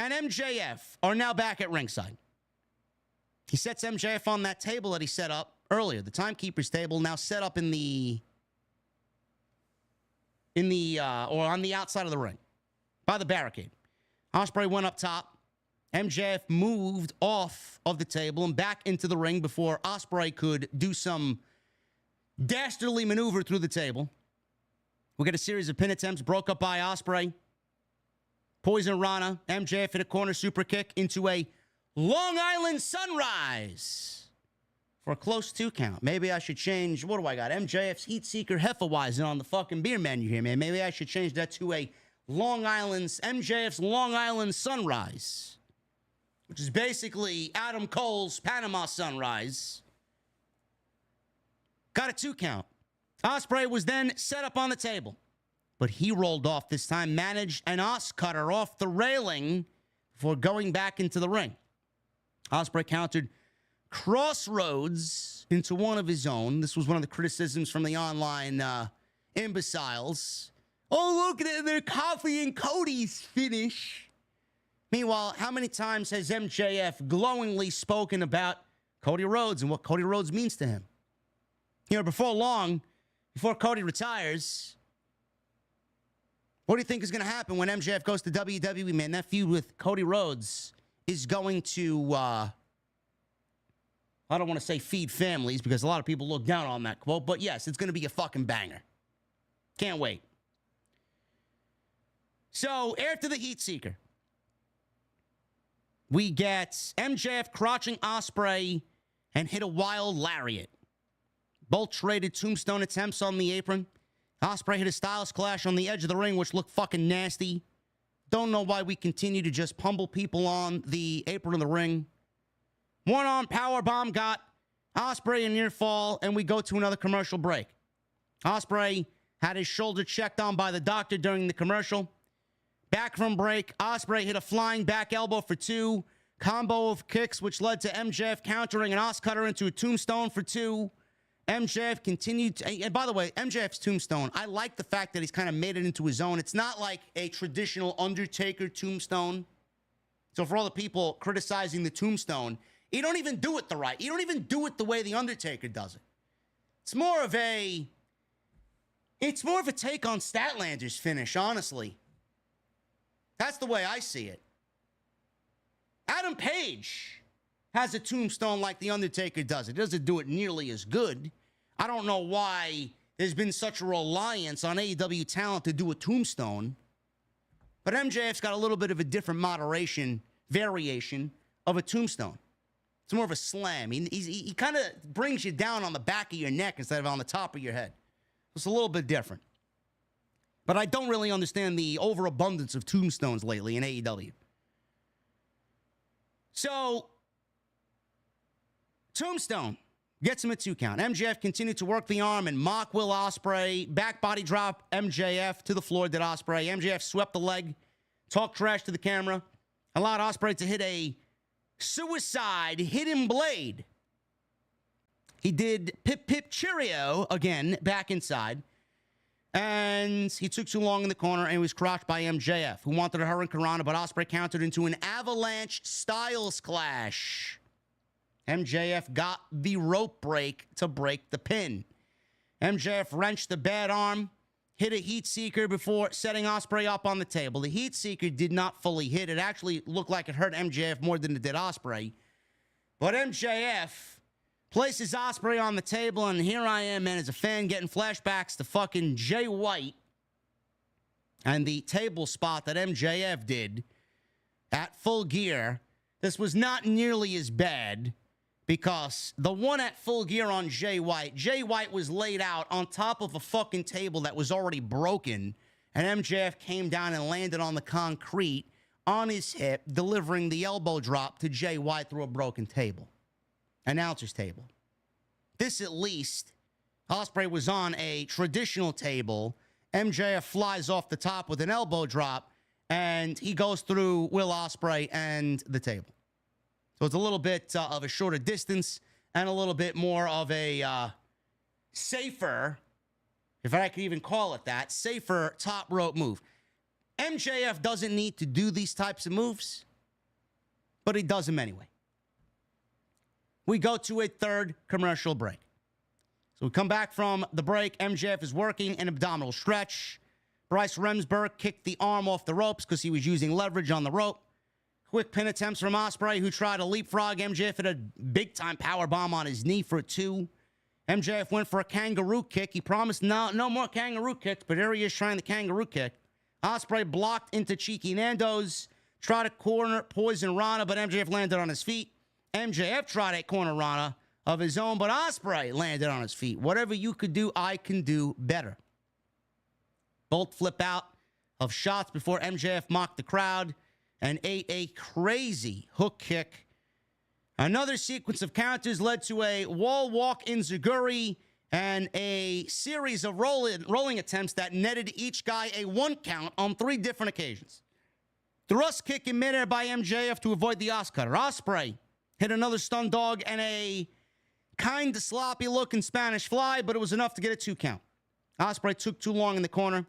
and MJF are now back at ringside. He sets MJF on that table that he set up earlier, the timekeeper's table, now set up or on the outside of the ring, by the barricade. Osprey went up top. MJF moved off of the table and back into the ring before Osprey could do some dastardly maneuver through the table. We get a series of pin attempts, broke up by Osprey. Poison Rana. MJF hit a corner super kick into a Long Island Sunrise for a close 2 count. Maybe I should change, what do I got? MJF's Heat Seeker Hefeweizen on the fucking beer menu here, man. Maybe I should change that to a MJF's Long Island Sunrise, which is basically Adam Cole's Panama Sunrise. Got a 2 count. Osprey was then set up on the table, but he rolled off this time, managed an Os cutter off the railing before going back into the ring. Osprey countered Crossroads into one of his own. This was one of the criticisms from the online imbeciles. Oh, look, they're copying Cody's finish. Meanwhile, how many times has MJF glowingly spoken about Cody Rhodes and what Cody Rhodes means to him? You know, before long, before Cody retires, what do you think is going to happen when MJF goes to WWE, man? That feud with Cody Rhodes is going to, I don't want to say feed families because a lot of people look down on that quote, but yes, it's going to be a fucking banger. Can't wait. So, after the Heat Seeker, we get MJF crotching Osprey and hit a wild lariat. Both traded tombstone attempts on the apron. Osprey hit a Styles Clash on the edge of the ring, which looked fucking nasty. Don't know why we continue to just pummel people on the apron of the ring. One-arm powerbomb got Osprey a near fall, and we go to another commercial break. Osprey had his shoulder checked on by the doctor during the commercial. Back from break, Osprey hit a flying back elbow for 2. Combo of kicks, which led to MJF countering an Os cutter into a tombstone for 2. MJF continued to, and by the way, MJF's tombstone, I like the fact that he's kind of made it into his own. It's not like a traditional Undertaker tombstone. So for all the people criticizing the tombstone, you don't even do it you don't even do it the way the Undertaker does it. It's more of a take on Statlander's finish, honestly. That's the way I see it. Adam Page has a tombstone like The Undertaker does. It doesn't do it nearly as good. I don't know why there's been such a reliance on AEW talent to do a tombstone. But MJF's got a little bit of a different variation of a tombstone. It's more of a slam. He kind of brings you down on the back of your neck instead of on the top of your head. It's a little bit different. But I don't really understand the overabundance of tombstones lately in AEW. So, Tombstone gets him a 2 count. MJF continued to work the arm and mock Will Ospreay. Back body drop MJF to the floor, did Ospreay. MJF swept the leg, talked trash to the camera, allowed Ospreay to hit a suicide hidden blade. He did pip pip cheerio again back inside. And he took too long in the corner and was crotched by MJF, who wanted a Hurricanrana, but Osprey countered into an avalanche Styles Clash. MJF got the rope break to break the pin. MJF wrenched the bad arm, hit a Heat Seeker before setting Osprey up on the table. The Heat Seeker did not fully hit. It actually looked like it hurt MJF more than it did Osprey. But MJF places Osprey on the table, and here I am, man, as a fan, getting flashbacks to fucking Jay White and the table spot that MJF did at Full Gear. This was not nearly as bad because the one at Full Gear on Jay White was laid out on top of a fucking table that was already broken, and MJF came down and landed on the concrete on his hip, delivering the elbow drop to Jay White through a broken table. Announcer's table. This, at least, Osprey was on a traditional table. MJF flies off the top with an elbow drop, and he goes through Will Ospreay and the table. So it's a little bit of a shorter distance and a little bit more of a safer, if I could even call it that, safer top rope move. MJF doesn't need to do these types of moves. but he does them anyway. We go to a third commercial break. So we come back from the break. MJF is working an abdominal stretch. Bryce Remsburg kicked the arm off the ropes because he was using leverage on the rope. Quick pin attempts from Osprey, who tried to leapfrog MJF at a big-time powerbomb on his knee for a 2. MJF went for a kangaroo kick. He promised no more kangaroo kicks, but here he is trying the kangaroo kick. Osprey blocked into Cheeky Nando's, tried to corner Poison Rana, but MJF landed on his feet. MJF tried a corner Rana of his own, but Osprey landed on his feet. Whatever you could do, I can do better. Both flip out of shots before MJF mocked the crowd and ate a crazy hook kick. Another sequence of counters led to a wall walk in Zaguri and a series of rolling attempts that netted each guy a 1 count on 3 different occasions. Thrust kick in midair by MJF to avoid the Oscutter. Osprey hit another stun dog and a kind of sloppy looking Spanish fly, but it was enough to get a 2 count. Osprey took too long in the corner.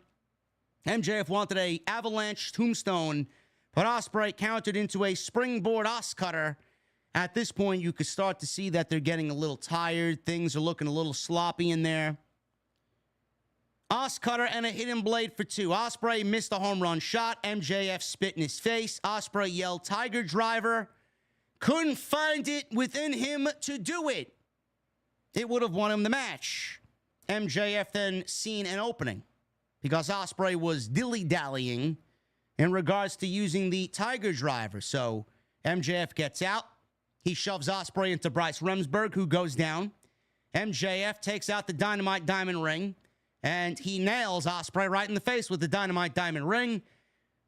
MJF wanted a avalanche tombstone, but Osprey countered into a springboard Oscutter. At this point, you could start to see that they're getting a little tired. Things are looking a little sloppy in there. Oscutter and a hidden blade for 2. Osprey missed a home run shot. MJF spit in his face. Osprey yelled, "Tiger Driver." Couldn't find it within him to do it. It would have won him the match. MJF then seen an opening because Osprey was dilly-dallying in regards to using the Tiger Driver. So MJF gets out. He shoves Osprey into Bryce Remsburg, who goes down. MJF takes out the Dynamite Diamond Ring, and he nails Osprey right in the face with the Dynamite Diamond Ring.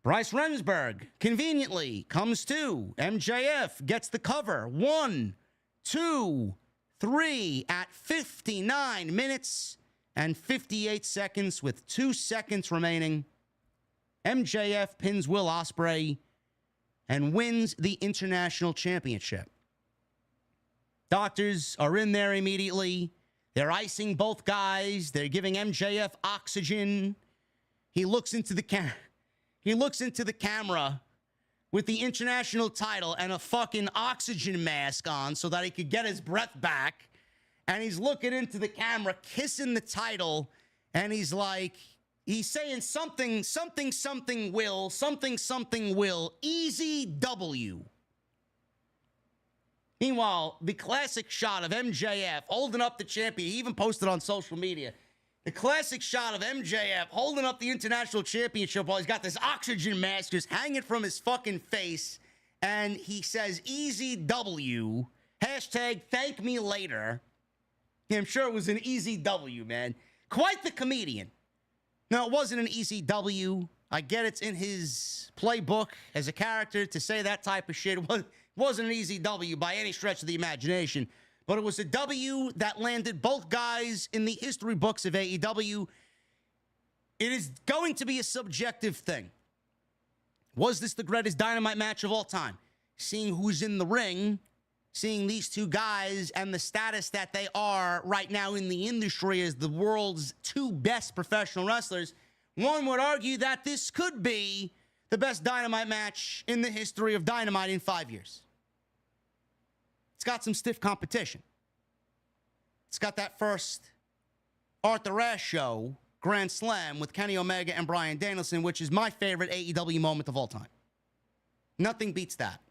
Bryce Remsburg conveniently comes to. MJF gets the cover. 1, 2, 3 at 59 minutes and 58 seconds with 2 seconds remaining. MJF pins Will Ospreay and wins the International Championship. Doctors are in there immediately. They're icing both guys. They're giving MJF oxygen. He looks into the camera with the international title and a fucking oxygen mask on so that he could get his breath back. And he's looking into the camera, kissing the title, and he's saying something will, easy W. Meanwhile, the classic shot of MJF holding up the champion, he even posted on social media, the classic shot of MJF holding up the International Championship while he's got this oxygen mask just hanging from his fucking face, and he says, easy W, hashtag thank me later. Yeah, I'm sure it was an easy W, man. Quite the comedian. No, it wasn't an easy W. I get it's in his playbook as a character to say that type of shit. It wasn't an easy W by any stretch of the imagination. But it was a W that landed both guys in the history books of AEW. It is going to be a subjective thing. Was this the greatest Dynamite match of all time? Seeing who's in the ring, seeing these two guys and the status that they are right now in the industry as the world's 2 best professional wrestlers, one would argue that this could be the best Dynamite match in the history of Dynamite in 5 years. It's got some stiff competition. It's got that first Arthur Ashe show, Grand Slam, with Kenny Omega and Bryan Danielson, which is my favorite AEW moment of all time. Nothing beats that.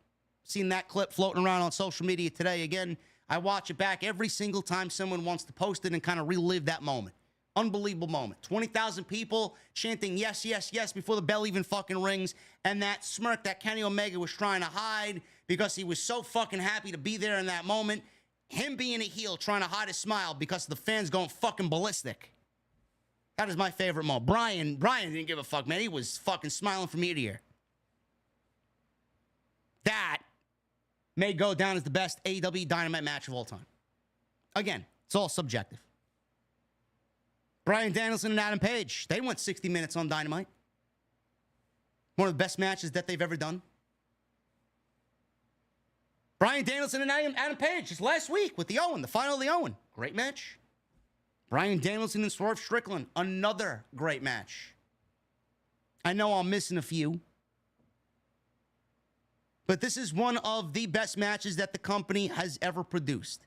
Seen that clip floating around on social media today. Again, I watch it back every single time someone wants to post it and kind of relive that moment. Unbelievable moment. 20,000 people chanting yes, yes, yes before the bell even fucking rings. And that smirk that Kenny Omega was trying to hide because he was so fucking happy to be there in that moment. Him being a heel trying to hide a smile because the fans going fucking ballistic. That is my favorite moment. Brian didn't give a fuck, man. He was fucking smiling from ear to ear. That may go down as the best AEW Dynamite match of all time. Again, it's all subjective. Bryan Danielson and Adam Page, they went 60 minutes on Dynamite. One of the best matches that they've ever done. Bryan Danielson and Adam Page just last week with the Owen, the final of the Owen. Great match. Bryan Danielson and Swerve Strickland, another great match. I know I'm missing a few. but this is one of the best matches that the company has ever produced.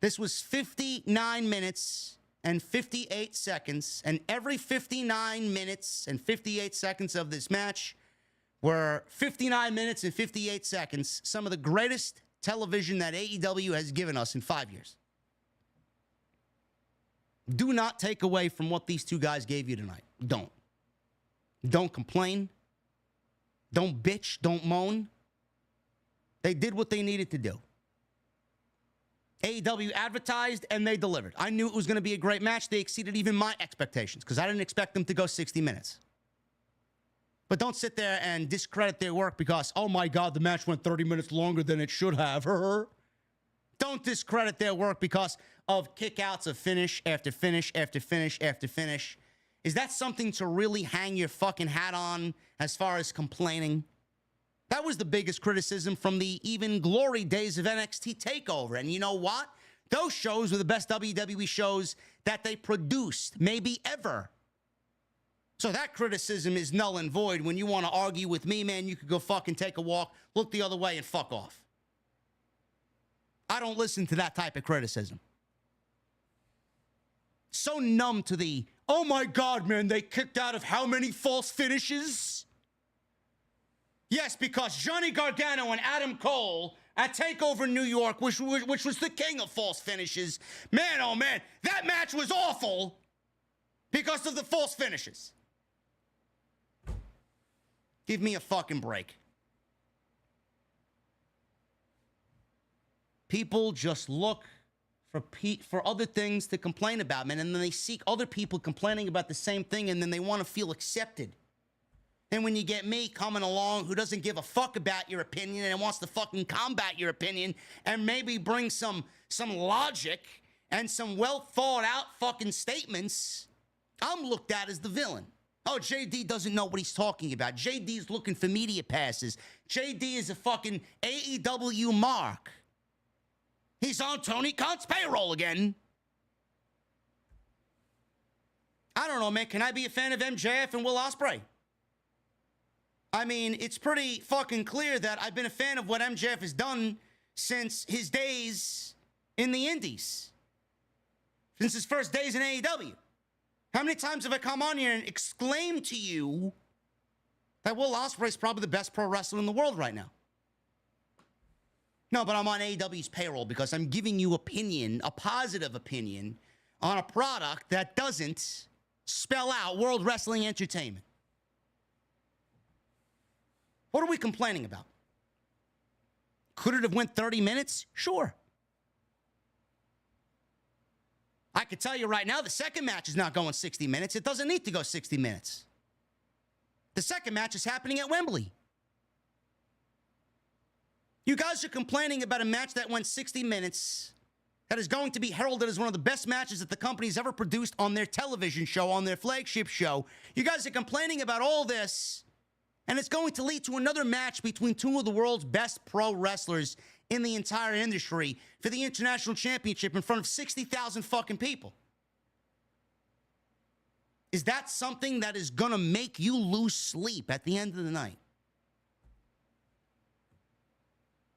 This was 59 minutes and 58 seconds, and every 59 minutes and 58 seconds of this match were 59 minutes and 58 seconds, some of the greatest television that AEW has given us in 5 years. Do not take away from what these two guys gave you tonight. Don't. Don't complain. Don't bitch. Don't moan. They did what they needed to do. AEW advertised and they delivered. I knew it was going to be a great match. They exceeded even my expectations because I didn't expect them to go 60 minutes. But don't sit there and discredit their work because, oh my God, the match went 30 minutes longer than it should have. Don't discredit their work because of kickouts of finish after finish after finish after finish. Is that something to really hang your fucking hat on as far as complaining? That was the biggest criticism from the even glory days of NXT TakeOver. And you know what? Those shows were the best WWE shows that they produced, maybe ever. So that criticism is null and void. When you want to argue with me, man, you could go fucking take a walk, look the other way, and fuck off. I don't listen to that type of criticism. So numb to the, oh my God, man, they kicked out of how many false finishes? Yes, because Johnny Gargano and Adam Cole at TakeOver New York, which was the king of false finishes. Man, oh man, that match was awful because of the false finishes. Give me a fucking break. People just look for other things to complain about, man, and then they seek other people complaining about the same thing, and then they want to feel accepted. Then when you get me coming along who doesn't give a fuck about your opinion and wants to fucking combat your opinion and maybe bring some logic and some well thought out fucking statements, I'm looked at as the villain. Oh, JD doesn't know what he's talking about. JD's looking for media passes. JD is a fucking AEW mark. He's on Tony Khan's payroll again. I don't know, man. Can I be a fan of MJF and Will Ospreay? I mean, it's pretty fucking clear that I've been a fan of what MJF has done since his days in the Indies. Since his first days in AEW. How many times have I come on here and exclaimed to you that Will Ospreay is probably the best pro wrestler in the world right now? No, but I'm on AEW's payroll because I'm giving you opinion, a positive opinion, on a product that doesn't spell out World Wrestling Entertainment. What are we complaining about? Could it have went 30 minutes? Sure. I could tell you right now, the second match is not going 60 minutes. It doesn't need to go 60 minutes. The second match is happening at Wembley. You guys are complaining about a match that went 60 minutes that is going to be heralded as one of the best matches that the company's ever produced on their television show, on their flagship show. You guys are complaining about all this, and it's going to lead to another match between two of the world's best pro wrestlers in the entire industry for the International Championship in front of 60,000 fucking people. Is that something that is going to make you lose sleep at the end of the night?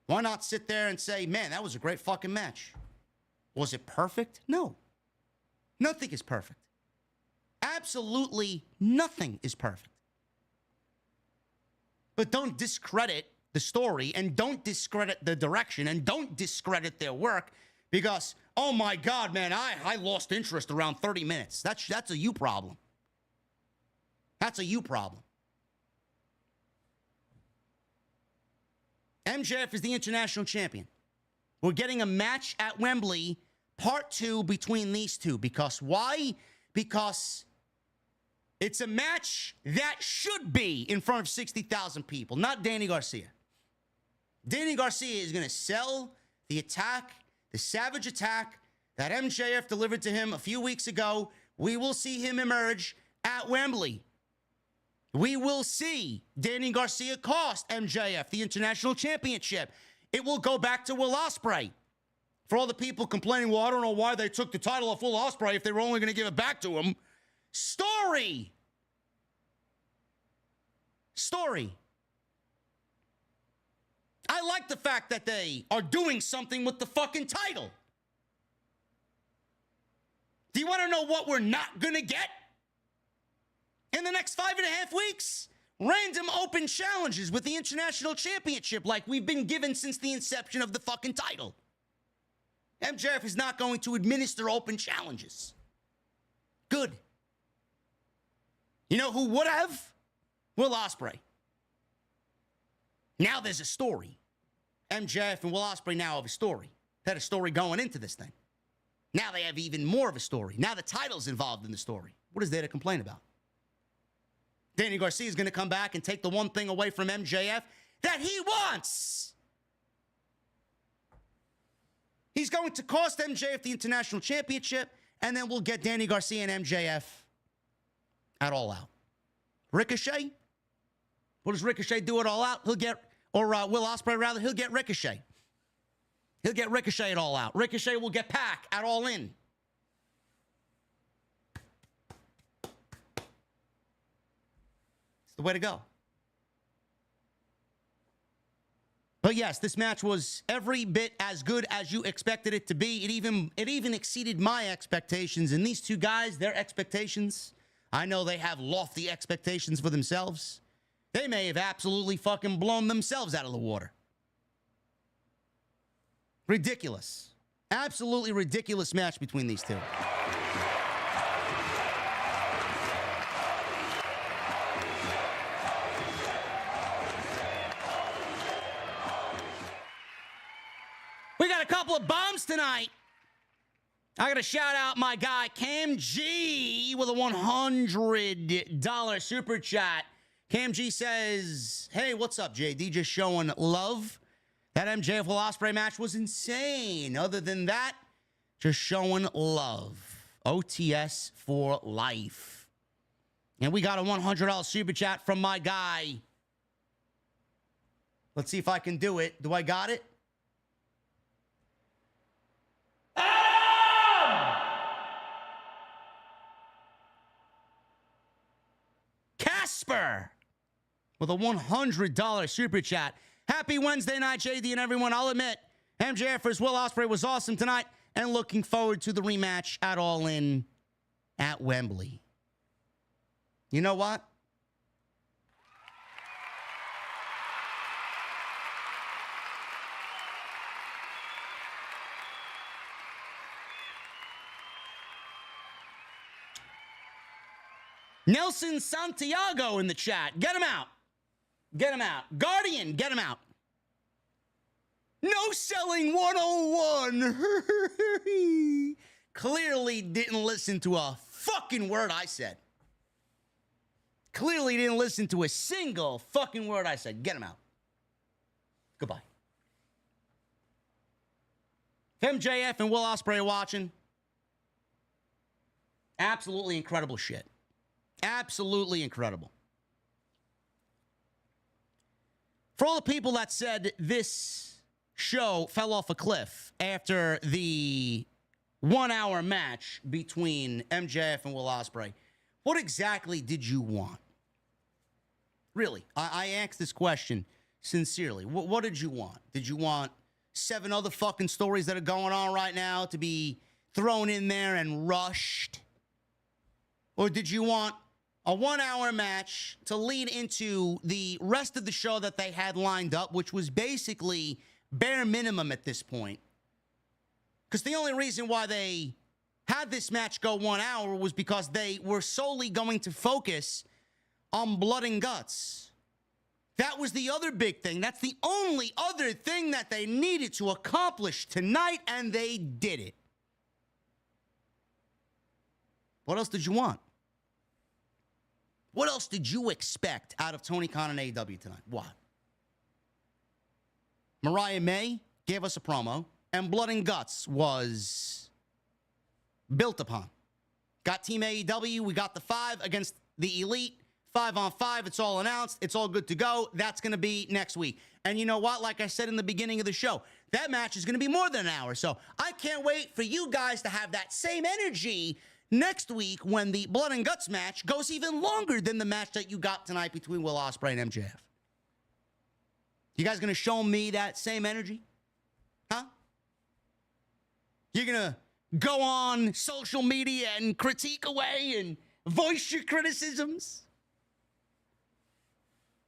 Why not sit there and say, man, that was a great fucking match? Was it perfect? No. Nothing is perfect. Absolutely nothing is perfect. But don't discredit the story and don't discredit the direction and don't discredit their work because, oh my God, man, I lost interest around 30 minutes. That's a you problem. That's a you problem. MJF is the international champion. We're getting a match at Wembley, part 2 between these two. Because why? Because it's a match that should be in front of 60,000 people, not Danny Garcia. Danny Garcia is going to sell the attack, the savage attack that MJF delivered to him a few weeks ago. We will see him emerge at Wembley. We will see Danny Garcia cost MJF the International Championship. It will go back to Will Ospreay. For all the people complaining, well, I don't know why they took the title off Will Ospreay if they were only going to give it back to him. Story. I like the fact that they are doing something with the fucking title. Do you want to know what we're not going to get in the next 5.5 weeks? Random open challenges with the International Championship like we've been given since the inception of the fucking title. MJF is not going to administer open challenges. Good. You know who would have? Will Ospreay. Now there's a story. MJF and Will Ospreay now have a story. Had a story going into this thing. Now they have even more of a story. Now the title's involved in the story. What is there to complain about? Danny Garcia is going to come back and take the one thing away from MJF that he wants. He's going to cost MJF the International Championship, and then we'll get Danny Garcia and MJF at All Out. Ricochet? What does Ricochet do at All Out? He'll get, or Will Ospreay rather, he'll get Ricochet. He'll get Ricochet at All Out. Ricochet will get Pac at All In. It's the way to go. But yes, this match was every bit as good as you expected it to be. It even exceeded my expectations. And these two guys, their expectations, I know they have lofty expectations for themselves. They may have absolutely fucking blown themselves out of the water. Ridiculous. Absolutely ridiculous match between these two. We got a couple of bombs tonight. I got to shout out my guy, Cam G, with a $100 super chat. Cam G says, hey, what's up, JD? Just showing love. That MJF Will Ospreay match was insane. Other than that, just showing love. OTS for life. And we got a $100 super chat from my guy. Let's see if I can do it. Do I got it? Casper with a $100 super chat. Happy Wednesday night, JD and everyone. I'll admit, MJF vs. Will Ospreay was awesome tonight, and looking forward to the rematch at All In at Wembley. You know what? Nelson Santiago in the chat. Get him out. Get him out. Guardian, get him out. No selling 101. Clearly didn't listen to a fucking word I said. Clearly didn't listen to a single fucking word I said. Get him out. Goodbye. If MJF and Will Ospreay are watching, absolutely incredible shit. Absolutely incredible. For all the people that said this show fell off a cliff after the 1-hour match between MJF and Will Ospreay, what exactly did you want? Really, I asked this question sincerely. What did you want? Did you want 7 other fucking stories that are going on right now to be thrown in there and rushed? Or did you want a 1-hour match to lead into the rest of the show that they had lined up, which was basically bare minimum at this point? Because the only reason why they had this match go 1 hour was because they were solely going to focus on blood and guts. That was the other big thing. That's the only other thing that they needed to accomplish tonight, and they did it. What else did you want? What else did you expect out of Tony Khan and AEW tonight? What? Mariah May gave us a promo, and Blood and Guts was built upon. Got Team AEW. We got the 5 against the Elite. 5-on-5. It's all announced. It's all good to go. That's going to be next week. And you know what? Like I said in the beginning of the show, that match is going to be more than an hour. So I can't wait for you guys to have that same energy next week when the Blood and Guts match goes even longer than the match that you got tonight between Will Ospreay and MJF. You guys gonna show me that same energy? Huh? You're gonna go on social media and critique away and voice your criticisms?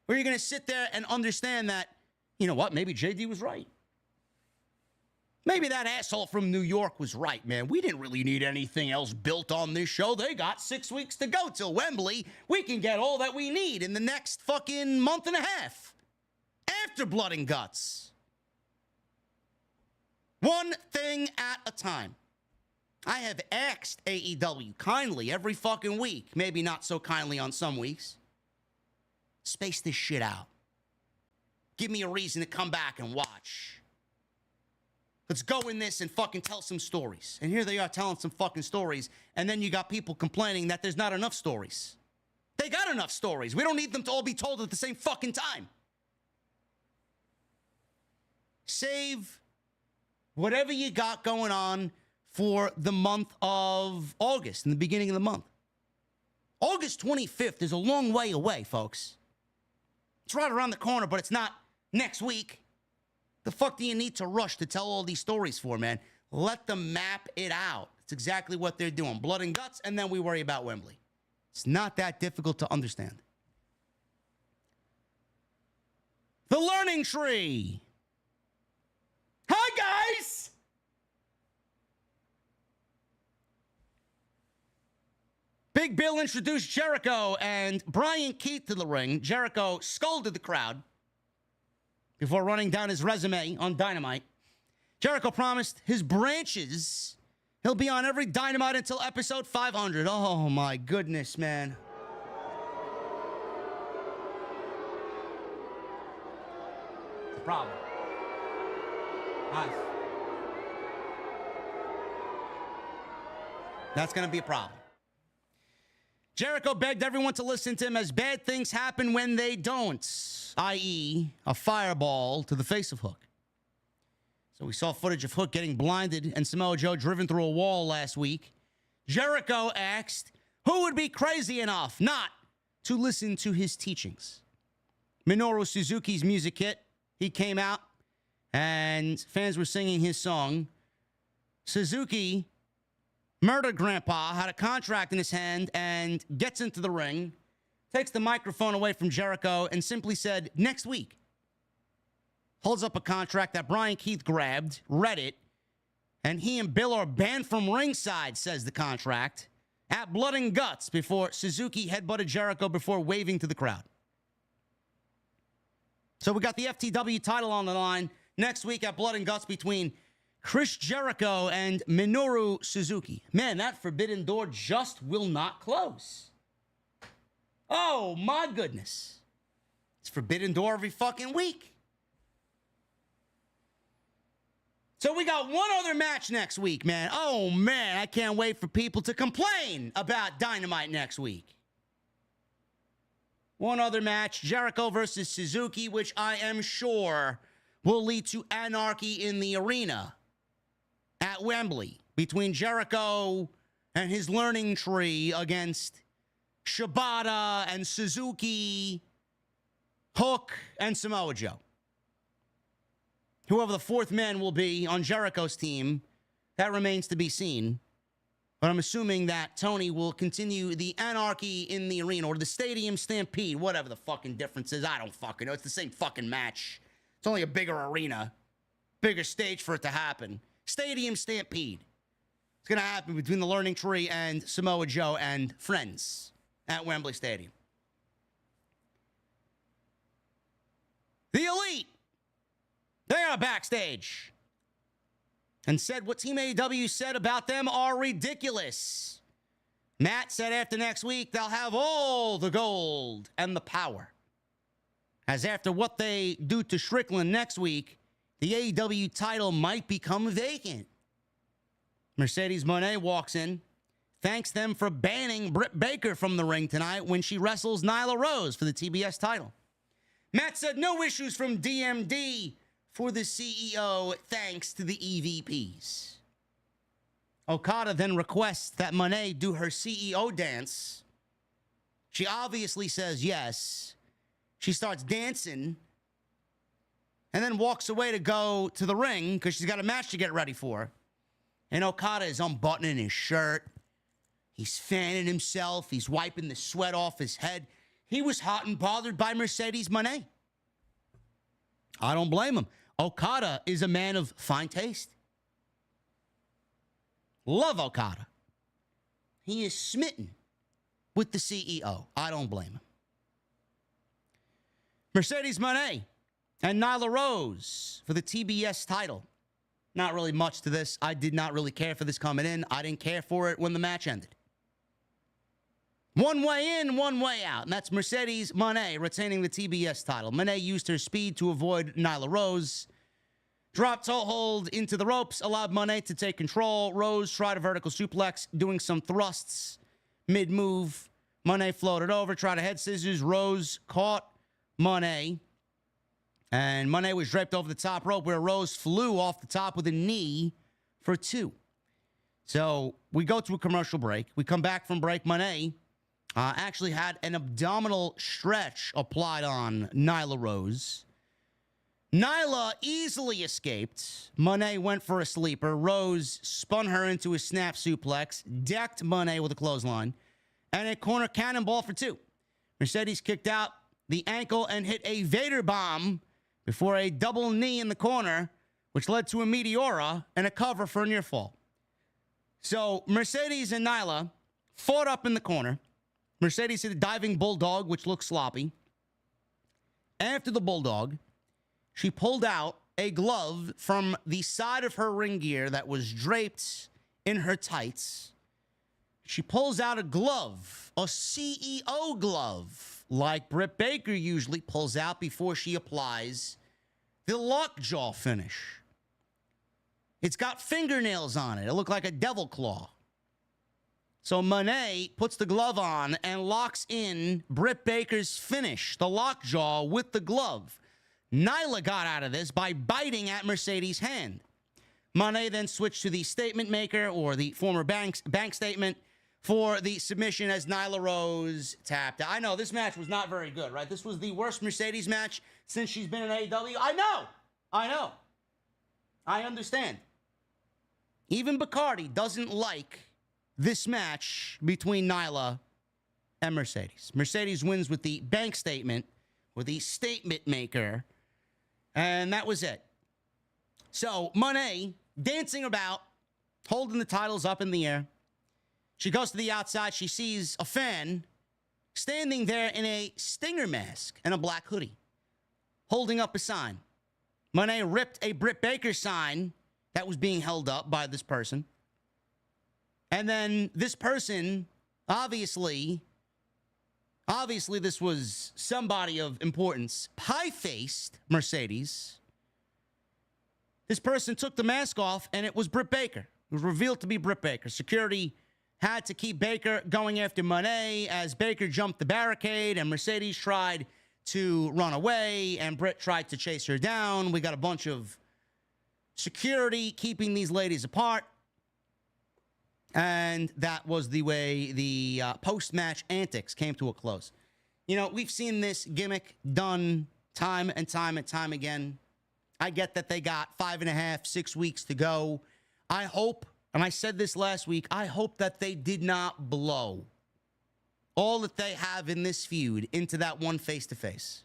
Or you're gonna sit there and understand that, you know what, maybe JD was right. Maybe that asshole from New York was right, man. We didn't really need anything else built on this show. They got 6 weeks to go till Wembley. We can get all that we need in the next fucking month and a half. After Blood and Guts. One thing at a time. I have asked AEW kindly every fucking week. Maybe not so kindly on some weeks. Space this shit out. Give me a reason to come back and watch. Let's go in this and fucking tell some stories. And here they are telling some fucking stories. And then you got people complaining that there's not enough stories. They got enough stories. We don't need them to all be told at the same fucking time. Save whatever you got going on for the month of August, in the beginning of the month. August 25th is a long way away, folks. It's right around the corner, but it's not next week. The fuck do you need to rush to tell all these stories for, man? Let them map it out. It's exactly what they're doing. Blood and guts, and then we worry about Wembley. It's not that difficult to understand. The Learning Tree. Hi, guys! Big Bill introduced Jericho and Brian Keith to the ring. Jericho scolded the crowd before running down his resume on Dynamite. Jericho promised his branches. He'll be on every Dynamite until episode 500. Oh, my goodness, man. It's a problem. Nice. That's going to be a problem. Jericho begged everyone to listen to him as bad things happen when they don't, i.e., a fireball to the face of Hook. So we saw footage of Hook getting blinded and Samoa Joe driven through a wall last week. Jericho asked who would be crazy enough not to listen to his teachings. Minoru Suzuki's music hit. He came out and fans were singing his song. Suzuki, Murder Grandpa, had a contract in his hand and gets into the ring, takes the microphone away from Jericho and simply said, next week. Holds up a contract that Brian Keith grabbed, read it, and he and Bill are banned from ringside, says the contract, at Blood and Guts before Suzuki headbutted Jericho before waving to the crowd. So we got the FTW title on the line next week at Blood and Guts between Chris Jericho and Minoru Suzuki. Man, that forbidden door just will not close. Oh, my goodness. It's forbidden door every fucking week. So we got one other match next week, man. Oh, man, I can't wait for people to complain about Dynamite next week. One other match, Jericho versus Suzuki, which I am sure will lead to anarchy in the arena at Wembley between Jericho and his learning tree against Shibata and Suzuki, Hook, and Samoa Joe. Whoever the fourth man will be on Jericho's team, that remains to be seen. But I'm assuming that Tony will continue the anarchy in the arena or the stadium stampede, whatever the fucking difference is. I don't fucking know. It's the same fucking match. It's only a bigger arena, bigger stage for it to happen. Stadium stampede. It's going to happen between the Learning Tree and Samoa Joe and friends at Wembley Stadium. The Elite. They are backstage and said what Team AEW said about them are ridiculous. Matt said after next week, they'll have all the gold and the power. As after what they do to Strickland next week, the AEW title might become vacant. Mercedes Mone walks in, thanks them for banning Britt Baker from the ring tonight when she wrestles Nyla Rose for the TBS title. Matt said no issues from DMD for the CEO, thanks to the EVPs. Okada then requests that Monet do her CEO dance. She obviously says yes. She starts dancing. and then walks away to go to the ring because she's got a match to get ready for. And Okada is unbuttoning his shirt. He's fanning himself. He's wiping the sweat off his head. He was hot and bothered by Mercedes Mone. I don't blame him. Okada is a man of fine taste. Love Okada. He is smitten with the CEO. I don't blame him. Mercedes Mone and Nyla Rose for the TBS title. Not really much to this. I did not really care for this coming in. I didn't care for it when the match ended. One way in, one way out. And that's Mercedes Mone retaining the TBS title. Mone used her speed to avoid Nyla Rose. Dropped toe hold into the ropes, allowed Mone to take control. Rose tried a vertical suplex, doing some thrusts mid-move. Mone floated over, tried a head scissors. Rose caught Mone. And Mone was draped over the top rope where Rose flew off the top with a knee for 2. So we go to a commercial break. We come back from break. Mone actually had an abdominal stretch applied on Nyla Rose. Nyla easily escaped. Mone went for a sleeper. Rose spun her into a snap suplex, decked Mone with a clothesline, and a corner cannonball for 2. Mercedes kicked out the ankle and hit a Vader bomb before a double knee in the corner, which led to a Meteora and a cover for a near fall. So Mercedes and Nyla fought up in the corner. Mercedes hit a diving bulldog, which looked sloppy. After the bulldog, she pulled out a glove from the side of her ring gear that was draped in her tights. She pulls out a glove, a CEO glove, like Britt Baker usually pulls out before she applies the lockjaw finish. It's got fingernails on it. It looked like a devil claw. So Mone puts the glove on and locks in Britt Baker's finish, the lockjaw, with the glove. Nyla got out of this by biting at Mercedes' hand. Mone then switched to the statement maker, or the former bank statement, for the submission as Nyla Rose tapped out. I know this match was not very good, right? This was the worst Mercedes match since she's been in AEW. I know. I understand. Even Bacardi doesn't like this match between Nyla and Mercedes. Mercedes wins with the bank statement, or the statement maker, and that was it. So Mone dancing about, holding the titles up in the air. She goes to the outside. She sees a fan standing there in a Stinger mask and a black hoodie, holding up a sign. Mone ripped a Britt Baker sign that was being held up by this person. And then this person, obviously this was somebody of importance, pie-faced Mercedes. This person took the mask off, and it was Britt Baker. It was revealed to be Britt Baker. Security had to keep Baker going after Mone as Baker jumped the barricade, and Mercedes tried to run away, and Britt tried to chase her down. We got a bunch of security keeping these ladies apart. And that was the way the post-match antics came to a close. You know, we've seen this gimmick done time and time and time again. I get that they got 5.5, 6 weeks to go. I hope, and I said this last week, I hope that they did not blow all that they have in this feud into that one face-to-face.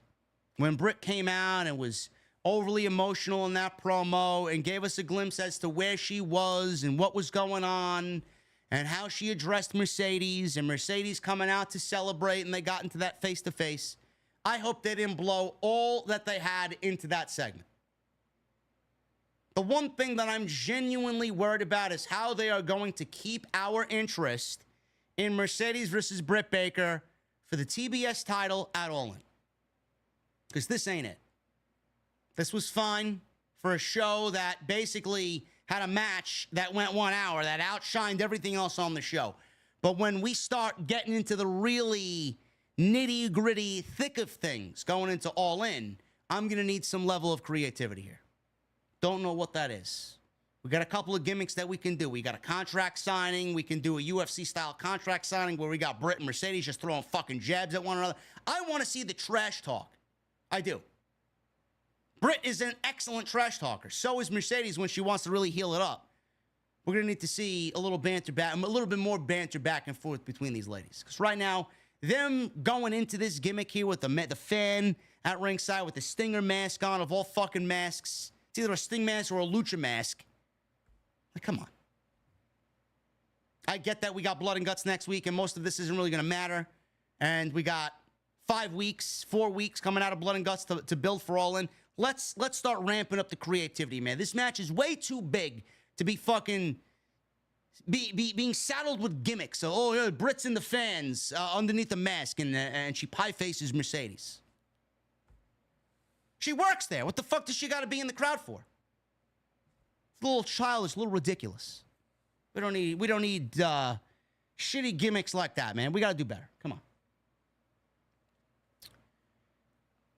When Britt came out and was overly emotional in that promo and gave us a glimpse as to where she was and what was going on, and how she addressed Mercedes, and Mercedes coming out to celebrate, and they got into that face-to-face. I hope they didn't blow all that they had into that segment. The one thing that I'm genuinely worried about is how they are going to keep our interest in Mercedes versus Britt Baker for the TBS title at All In. Because this ain't it. This was fine for a show that basically had a match that went 1 hour, that outshined everything else on the show. But when we start getting into the really nitty-gritty thick of things going into All In, I'm going to need some level of creativity here. Don't know what that is. We got a couple of gimmicks that we can do. We got a contract signing. We can do a UFC-style contract signing where we got Britt and Mercedes just throwing fucking jabs at one another. I want to see the trash talk. I do. Britt is an excellent trash talker. So is Mercedes when she wants to really heel it up. We're going to need to see a little bit more banter back and forth between these ladies. Because right now, them going into this gimmick here with the fan at ringside with the Stinger mask on, of all fucking masks. It's either a Sting mask or a Lucha mask. Like, come on. I get that we got Blood and Guts next week, and most of this isn't really going to matter. And we got 4 weeks coming out of Blood and Guts to build for All In. Let's start ramping up the creativity, man. This match is way too big to be fucking being saddled with gimmicks. So, oh, yeah, Britt's in the fans underneath the mask, and she pie faces Mercedes. She works there. What the fuck does she got to be in the crowd for? It's a little childish, a little ridiculous. We don't need shitty gimmicks like that, man. We got to do better. Come on.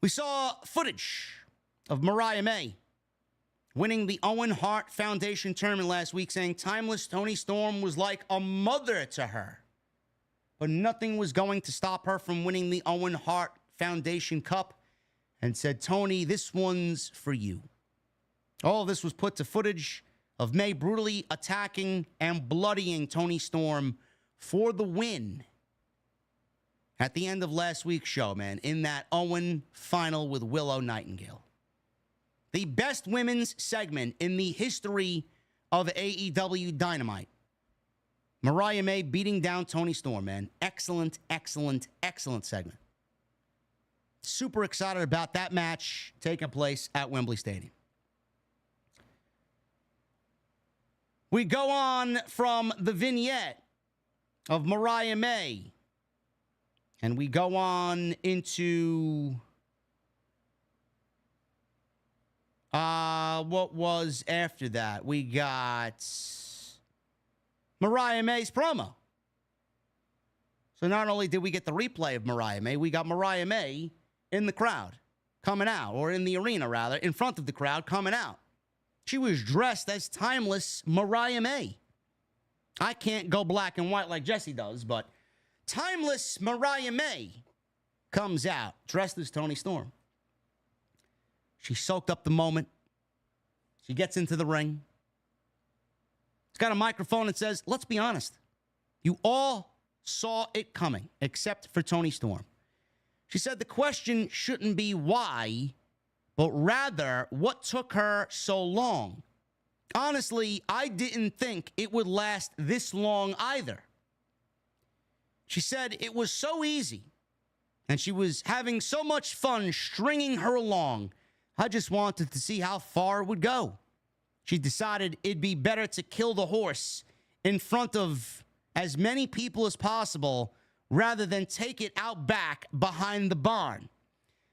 We saw footage of Mariah May winning the Owen Hart Foundation tournament last week, saying timeless Toni Storm was like a mother to her. But nothing was going to stop her from winning the Owen Hart Foundation Cup, and said, Toni, this one's for you. All of this was put to footage of May brutally attacking and bloodying Toni Storm for the win at the end of last week's show, man, in that Owen final with Willow Nightingale. The best women's segment in the history of AEW Dynamite. Mariah May beating down Toni Storm, man. Excellent, excellent, excellent segment. Super excited about that match taking place at Wembley Stadium. We go on from the vignette of Mariah May, and we go on into what was after that? We got Mariah May's promo. So not only did we get the replay of Mariah May, we got Mariah May in the crowd coming out, or in the arena rather, in front of the crowd coming out. She was dressed as timeless Mariah May. I can't go black and white like Jesse does, but timeless Mariah May comes out dressed as Toni Storm. She soaked up the moment. She gets into the ring. It's got a microphone that says, let's be honest. You all saw it coming, except for Toni Storm. She said the question shouldn't be why, but rather what took her so long. Honestly, I didn't think it would last this long either. She said it was so easy, and she was having so much fun stringing her along. I just wanted to see how far it would go. She decided it'd be better to kill the horse in front of as many people as possible rather than take it out back behind the barn.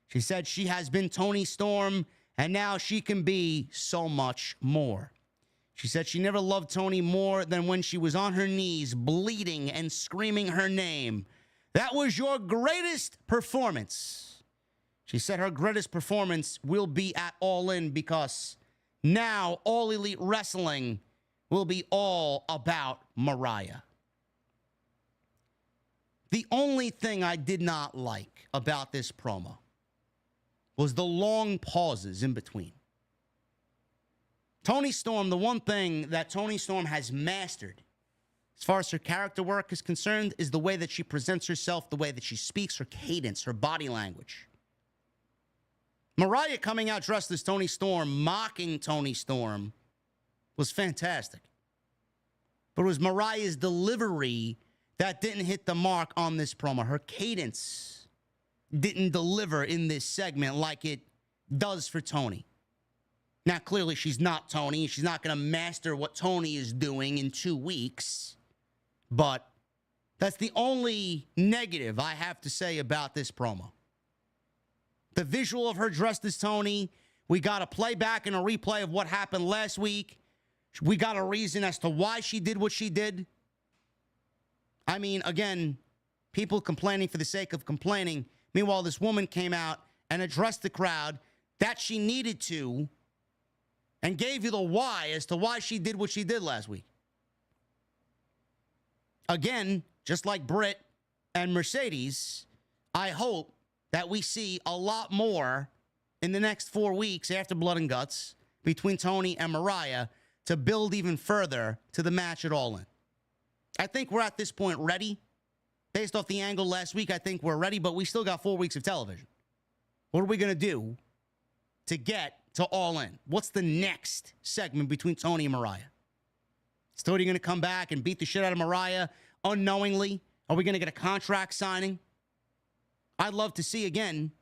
She said she has been Toni Storm, and now she can be so much more. She said she never loved Toni more than when she was on her knees, bleeding and screaming her name. That was your greatest performance. She said her greatest performance will be at All In, because now All Elite Wrestling will be all about Mariah. The only thing I did not like about this promo was the long pauses in between. Toni Storm, the one thing that Toni Storm has mastered as far as her character work is concerned is the way that she presents herself, the way that she speaks, her cadence, her body language. Mariah coming out dressed as Toni Storm, mocking Toni Storm, was fantastic. But it was Mariah's delivery that didn't hit the mark on this promo. Her cadence didn't deliver in this segment like it does for Toni. Now, clearly, she's not Toni. She's not going to master what Toni is doing in 2 weeks. But that's the only negative I have to say about this promo. The visual of her dressed as Toni. We got a playback and a replay of what happened last week. We got a reason as to why she did what she did. I mean, again, people complaining for the sake of complaining. Meanwhile, this woman came out and addressed the crowd that she needed to and gave you the why as to why she did what she did last week. Again, just like Britt and Mercedes, I hope that we see a lot more in the next 4 weeks after Blood and Guts between Tony and Mariah to build even further to the match at All In. I think we're at this point ready. Based off the angle last week, I think we're ready, but we still got 4 weeks of television. What are we going to do to get to All In? What's the next segment between Tony and Mariah? Is Tony going to come back and beat the shit out of Mariah unknowingly? Are we going to get a contract signing? I'd love to see, again,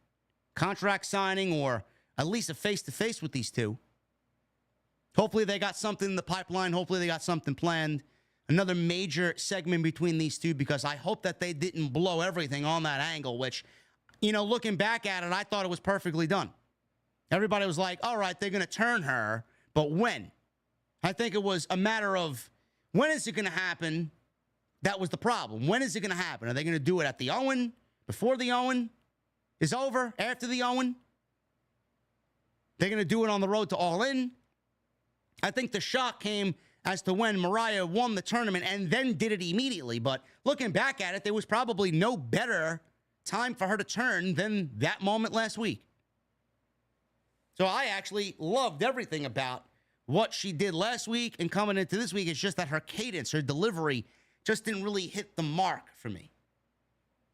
contract signing or at least a face-to-face with these two. Hopefully they got something in the pipeline. Hopefully they got something planned. Another major segment between these two, because I hope that they didn't blow everything on that angle, which, looking back at it, I thought it was perfectly done. Everybody was like, all right, they're going to turn her, but when? I think it was a matter of, when is it going to happen? That was the problem. When is it going to happen? Are they going to do it at the Owen? Before the Owen is over? After the Owen? They're going to do it on the road to All In? I think the shock came as to when Mariah won the tournament and then did it immediately. But looking back at it, there was probably no better time for her to turn than that moment last week. So I actually loved everything about what she did last week and coming into this week. It's just that her cadence, her delivery just didn't really hit the mark for me.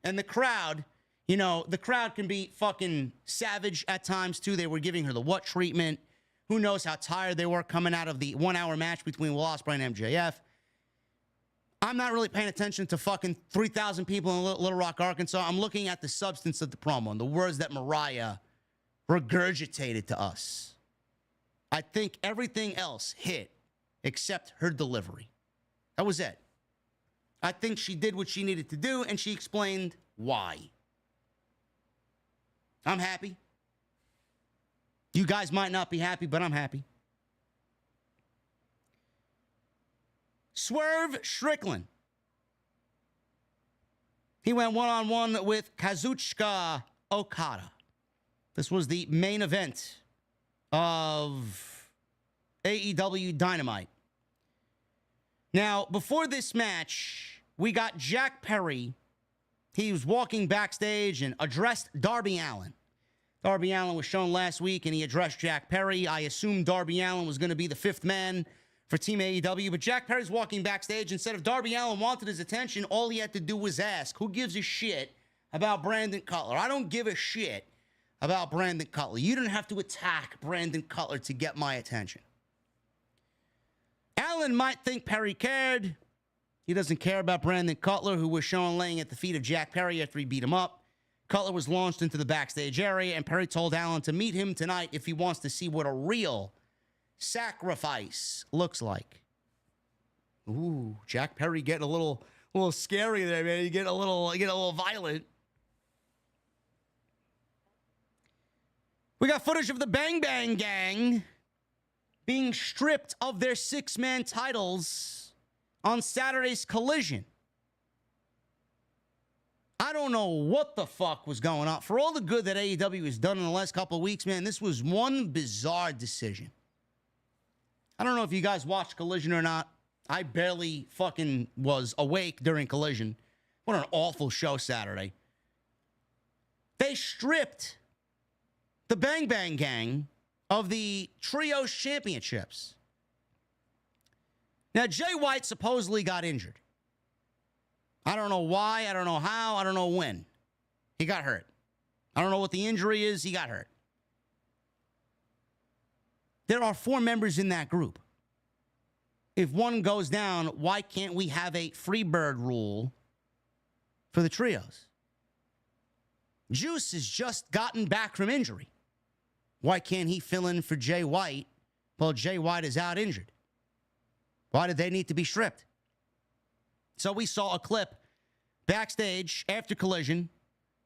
And the crowd, the crowd can be fucking savage at times too. They were giving her the what treatment. Who knows how tired they were coming out of the 1 hour match between Will Ospreay and MJF. I'm not really paying attention to fucking 3,000 people in Little Rock, Arkansas. I'm looking at the substance of the promo and the words that Mariah regurgitated to us. I think everything else hit except her delivery. That was it. I think she did what she needed to do, and she explained why. I'm happy. You guys might not be happy, but I'm happy. Swerve Strickland. He went one-on-one with Kazuchika Okada. This was the main event of AEW Dynamite. Now, before this match, we got Jack Perry. He was walking backstage and addressed Darby Allin. Darby Allin was shown last week, and he addressed Jack Perry. I assumed Darby Allin was going to be the fifth man for Team AEW, but Jack Perry's walking backstage. Instead of Darby Allin wanted his attention, all he had to do was ask, who gives a shit about Brandon Cutler? I don't give a shit about Brandon Cutler. You didn't have to attack Brandon Cutler to get my attention. Allin might think Perry cared. He doesn't care about Brandon Cutler, who was shown laying at the feet of Jack Perry after he beat him up. Cutler was launched into the backstage area, and Perry told Allin to meet him tonight if he wants to see what a real sacrifice looks like. Ooh, Jack Perry getting a little scary there, man. You get a little violent. We got footage of the Bang Bang Gang being stripped of their six-man titles on Saturday's Collision. I don't know what the fuck was going on. For all the good that AEW has done in the last couple of weeks, man, this was one bizarre decision. I don't know if you guys watched Collision or not. I barely fucking was awake during Collision. What an awful show Saturday. They stripped the Bang Bang Gang of the Trios Championships. Now, Jay White supposedly got injured. I don't know why, I don't know how, I don't know when. He got hurt. I don't know what the injury is, he got hurt. There are 4 members in that group. If one goes down, why can't we have a Freebird rule for the trios? Juice has just gotten back from injury. Why can't he fill in for Jay White while Jay White is out injured? Why did they need to be stripped? So we saw a clip backstage after Collision.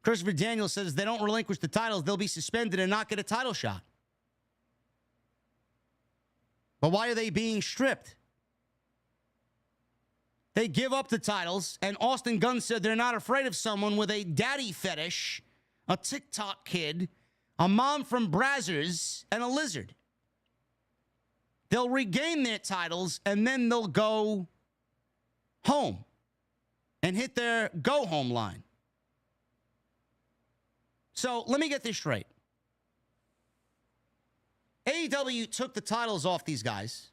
Christopher Daniels says if they don't relinquish the titles, they'll be suspended and not get a title shot. But why are they being stripped? They give up the titles, and Austin Gunn said they're not afraid of someone with a daddy fetish, a TikTok kid, a mom from Brazzers, and a lizard. They'll regain their titles, and then they'll go home and hit their go-home line. So let me get this straight. AEW took the titles off these guys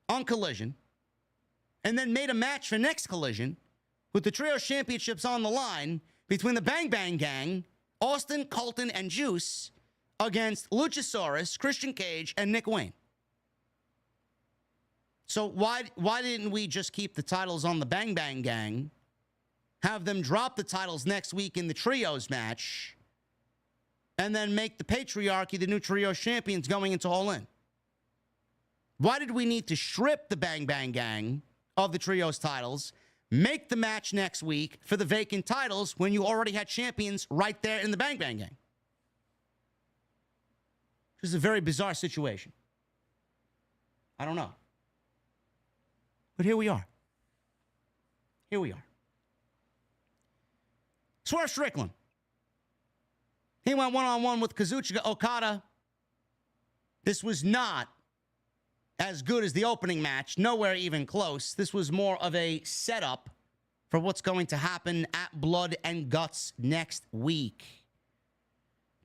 on Collision and then made a match for next Collision with the Trio Championships on the line between the Bang Bang Gang, Austin, Colton, and Juice against Luchasaurus, Christian Cage, and Nick Wayne. So why didn't we just keep the titles on the Bang Bang Gang, have them drop the titles next week in the Trios match, and then make the Patriarchy the new Trios champions going into All In? Why did we need to strip the Bang Bang Gang of the Trios titles, make the match next week for the vacant titles when you already had champions right there in the Bang Bang Gang? This is a very bizarre situation. I don't know. But here we are. Here we are. Swerve Strickland. He went one-on-one with Kazuchika Okada. This was not as good as the opening match. Nowhere even close. This was more of a setup for what's going to happen at Blood and Guts next week.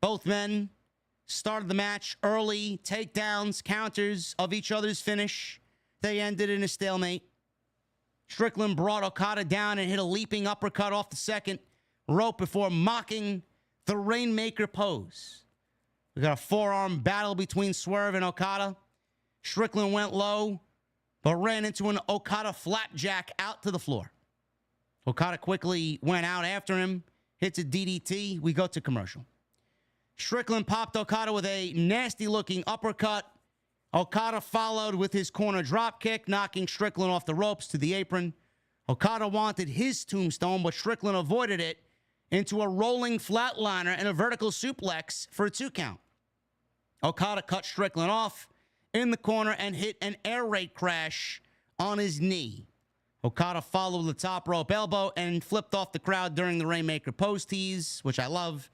Both men started the match early, takedowns, counters of each other's finish. They ended in a stalemate. Strickland brought Okada down and hit a leaping uppercut off the second rope before mocking the Rainmaker pose. We got a forearm battle between Swerve and Okada. Strickland went low, but ran into an Okada flapjack out to the floor. Okada quickly went out after him, hits a DDT. We go to commercial. Strickland popped Okada with a nasty-looking uppercut. Okada followed with his corner dropkick, knocking Strickland off the ropes to the apron. Okada wanted his tombstone, but Strickland avoided it into a rolling flatliner and a vertical suplex for a 2 count. Okada cut Strickland off in the corner and hit an air raid crash on his knee. Okada followed the top rope elbow and flipped off the crowd during the Rainmaker post tease, which I love.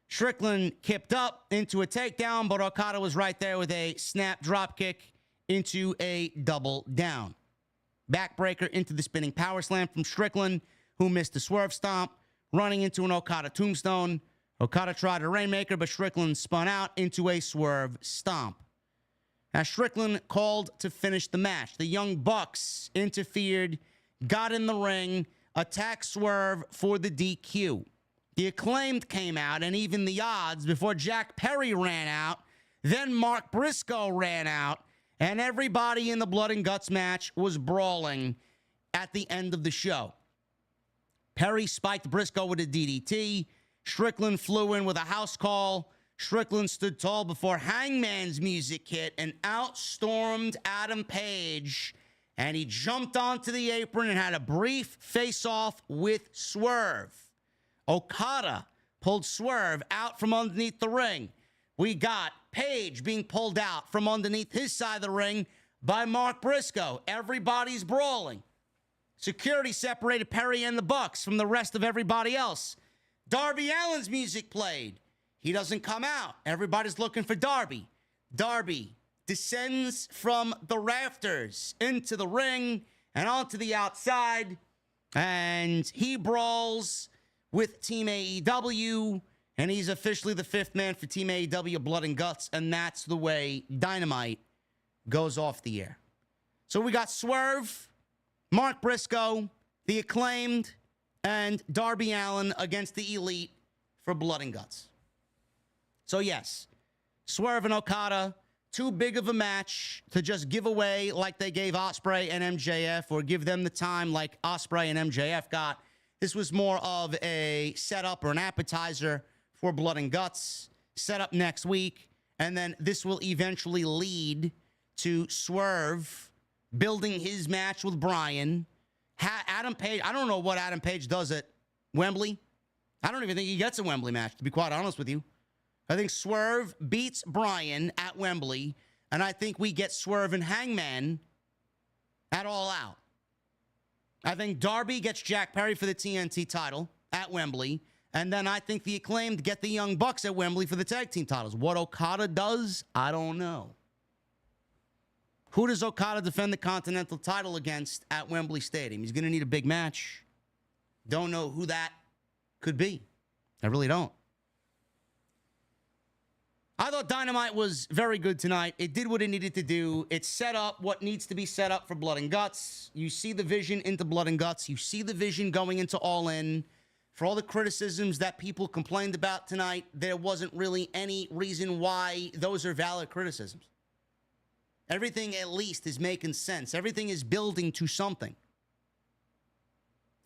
Strickland kipped up into a takedown, but Okada was right there with a snap dropkick into a double down. Backbreaker into the spinning power slam from Strickland, who missed a swerve stomp, running into an Okada tombstone. Okada tried a Rainmaker, but Strickland spun out into a swerve stomp. Now, Strickland called to finish the match. The Young Bucks interfered, got in the ring, attacked Swerve for the DQ. The Acclaimed came out, and even the odds before Jack Perry ran out. Then Mark Briscoe ran out, and everybody in the Blood and Guts match was brawling at the end of the show. Perry spiked Briscoe with a DDT. Strickland flew in with a house call. Strickland stood tall before Hangman's music hit and outstormed Adam Page. And he jumped onto the apron and had a brief face-off with Swerve. Okada pulled Swerve out from underneath the ring. We got Page being pulled out from underneath his side of the ring by Mark Briscoe. Everybody's brawling. Security separated Perry and the Bucks from the rest of everybody else. Darby Allin's music played. He doesn't come out. Everybody's looking for Darby. Darby descends from the rafters into the ring and onto the outside. And he brawls with Team AEW. And he's officially the 5th man for Team AEW Blood and Guts. And that's the way Dynamite goes off the air. So we got Swerve, Mark Briscoe, the Acclaimed, and Darby Allin against the Elite for Blood and Guts. So yes, Swerve and Okada, too big of a match to just give away like they gave Osprey and MJF, or give them the time like Osprey and MJF got. This was more of a setup or an appetizer for Blood and Guts, set up next week, and then this will eventually lead to Swerve building his match with Bryan. Adam Page, I don't know what Adam Page does at Wembley. I don't even think he gets a Wembley match, to be quite honest with you. I think Swerve beats Bryan at Wembley, and I think we get Swerve and Hangman at All Out. I think Darby gets Jack Perry for the TNT title at Wembley, and then I think the Acclaimed get the Young Bucks at Wembley for the tag team titles. What Okada does, I don't know. Who does Okada defend the Continental title against at Wembley Stadium? He's going to need a big match. Don't know who that could be. I really don't. I thought Dynamite was very good tonight. It did what it needed to do. It set up what needs to be set up for Blood and Guts. You see the vision into Blood and Guts. You see the vision going into All In. For all the criticisms that people complained about tonight, there wasn't really any reason why those are valid criticisms. Everything at least is making sense. Everything is building to something.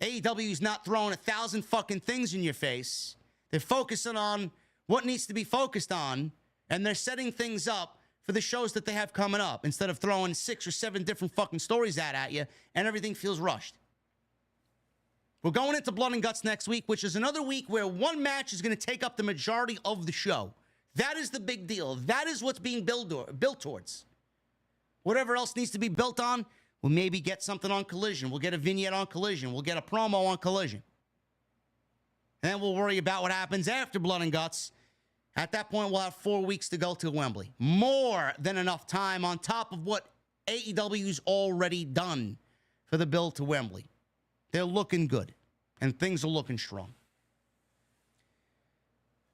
AEW is not throwing 1,000 fucking things in your face. They're focusing on what needs to be focused on, and they're setting things up for the shows that they have coming up instead of throwing 6 or 7 different fucking stories at you, and everything feels rushed. We're going into Blood and Guts next week, which is another week where one match is going to take up the majority of the show. That is the big deal. That is what's being built towards. Whatever else needs to be built on, we'll maybe get something on Collision. We'll get a vignette on Collision. We'll get a promo on Collision. And then we'll worry about what happens after Blood and Guts. At that point, we'll have 4 weeks to go to Wembley. More than enough time on top of what AEW's already done for the build to Wembley. They're looking good, and things are looking strong.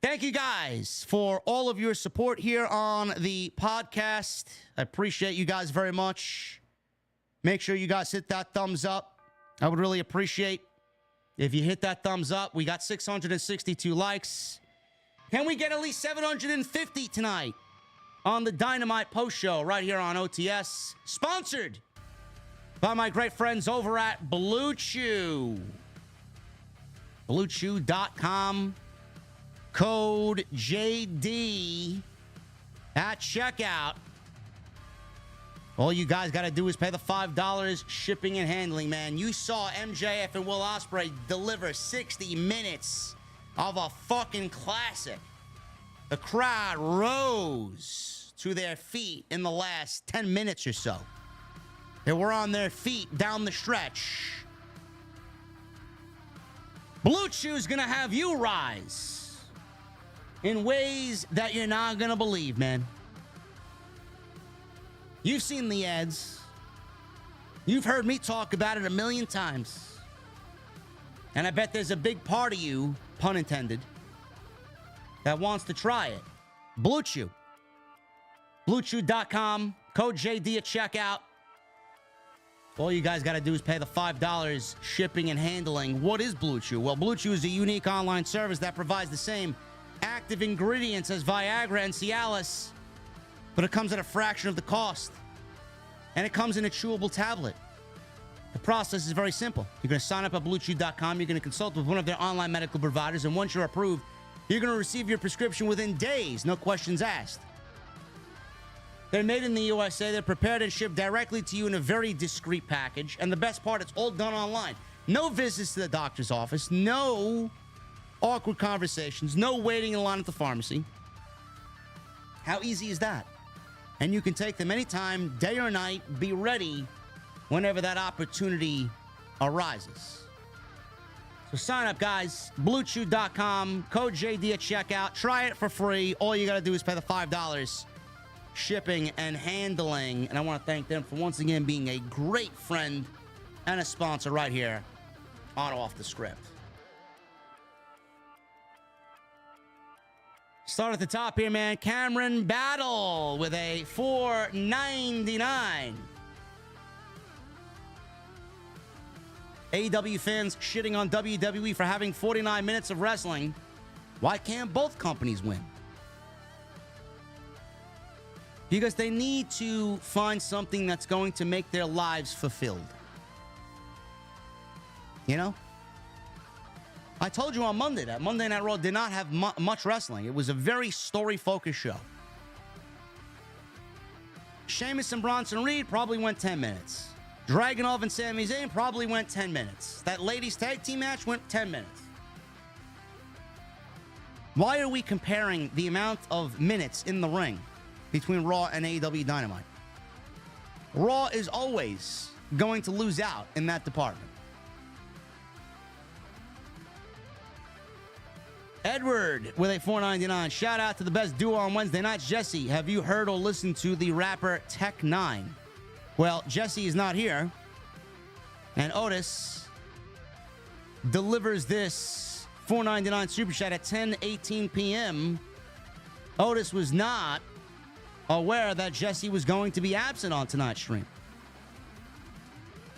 Thank you guys for all of your support here on the podcast. I appreciate you guys very much. Make sure you guys hit that thumbs up. I would really appreciate if you hit that thumbs up. We got 662 likes. Can we get at least 750 tonight on the Dynamite post show right here on OTS? Sponsored by my great friends over at Blue Chew. BlueChew.com. Code JD at checkout. All you guys got to do is pay the $5 shipping and handling, man. You saw MJF and Will Ospreay deliver 60 minutes of a fucking classic. The crowd rose to their feet in the last 10 minutes or so. They were on their feet down the stretch. Blue Chew's gonna have you rise in ways that you're not gonna believe, man. You've seen the ads. You've heard me talk about it a million times. And I bet there's a big part of you, pun intended, that wants to try it. Blue Chew. BlueChew.com. Code JD at checkout. All you guys got to do is pay the $5 shipping and handling. What is Blue Chew? Well, Blue Chew is a unique online service that provides the same active ingredients as Viagra and Cialis, but it comes at a fraction of the cost. And it comes in a chewable tablet. The process is very simple. You're going to sign up at BlueChew.com. You're going to consult with one of their online medical providers. And once you're approved, you're going to receive your prescription within days. No questions asked. They're made in the USA. They're prepared and shipped directly to you in a very discreet package. And the best part, it's all done online. No visits to the doctor's office. No awkward conversations. No waiting in line at the pharmacy. How easy is that? And you can take them anytime, day or night. Be ready whenever that opportunity arises. So sign up, guys. BlueChew.com. Code JD at checkout. Try it for free. All you got to do is pay the $5 shipping and handling. And I want to thank them for once again being a great friend and a sponsor right here on Off the Script. Start at the top here, man. Cameron Battle with a $4.99. AEW fans shitting on WWE for having 49 minutes of wrestling. Why can't both companies win? Because they need to find something that's going to make their lives fulfilled. You know? I told you on Monday that Monday Night Raw did not have much wrestling. It was a very story-focused show. Sheamus and Bronson Reed probably went 10 minutes. Dragunov and Sami Zayn probably went 10 minutes. That ladies' tag team match went 10 minutes. Why are we comparing the amount of minutes in the ring between Raw and AEW Dynamite? Raw is always going to lose out in that department. Edward with a $4.99. Shout out to the best duo on Wednesday nights. Jesse, have you heard or listened to the rapper Tech 9? Well, Jesse is not here. And Otis delivers this $4.99 super chat at 10:18 p.m. Otis was not aware that Jesse was going to be absent on tonight's stream.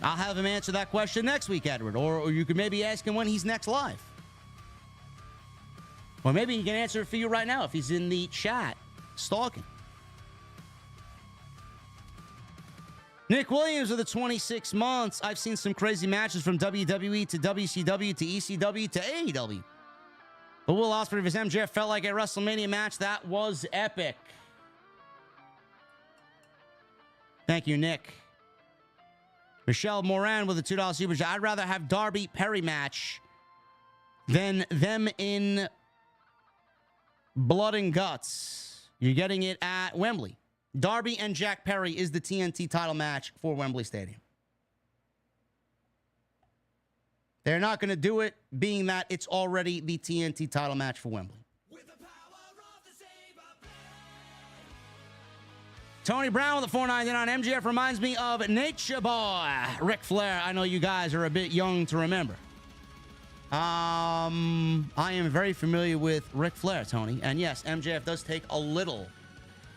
I'll have him answer that question next week, Edward. Or you could maybe ask him when he's next live. Or maybe he can answer it for you right now if he's in the chat stalking. Nick Williams with the 26 months. I've seen some crazy matches from WWE to WCW to ECW to AEW. But Will Ospreay vs. MJF felt like a WrestleMania match. That was epic. Thank you, Nick. Michelle Moran with a $2 super chat. I'd rather have Darby Perry match than them in Blood and Guts. You're getting it at Wembley. Darby and Jack Perry is the TNT title match for Wembley Stadium. They're not going to do it, being that it's already the TNT title match for Wembley. Tony Brown with the $4.99. MJF reminds me of Nature Boy. Ric Flair. I know you guys are a bit young to remember. I am very familiar with Ric Flair, Tony. And yes, MJF does take a little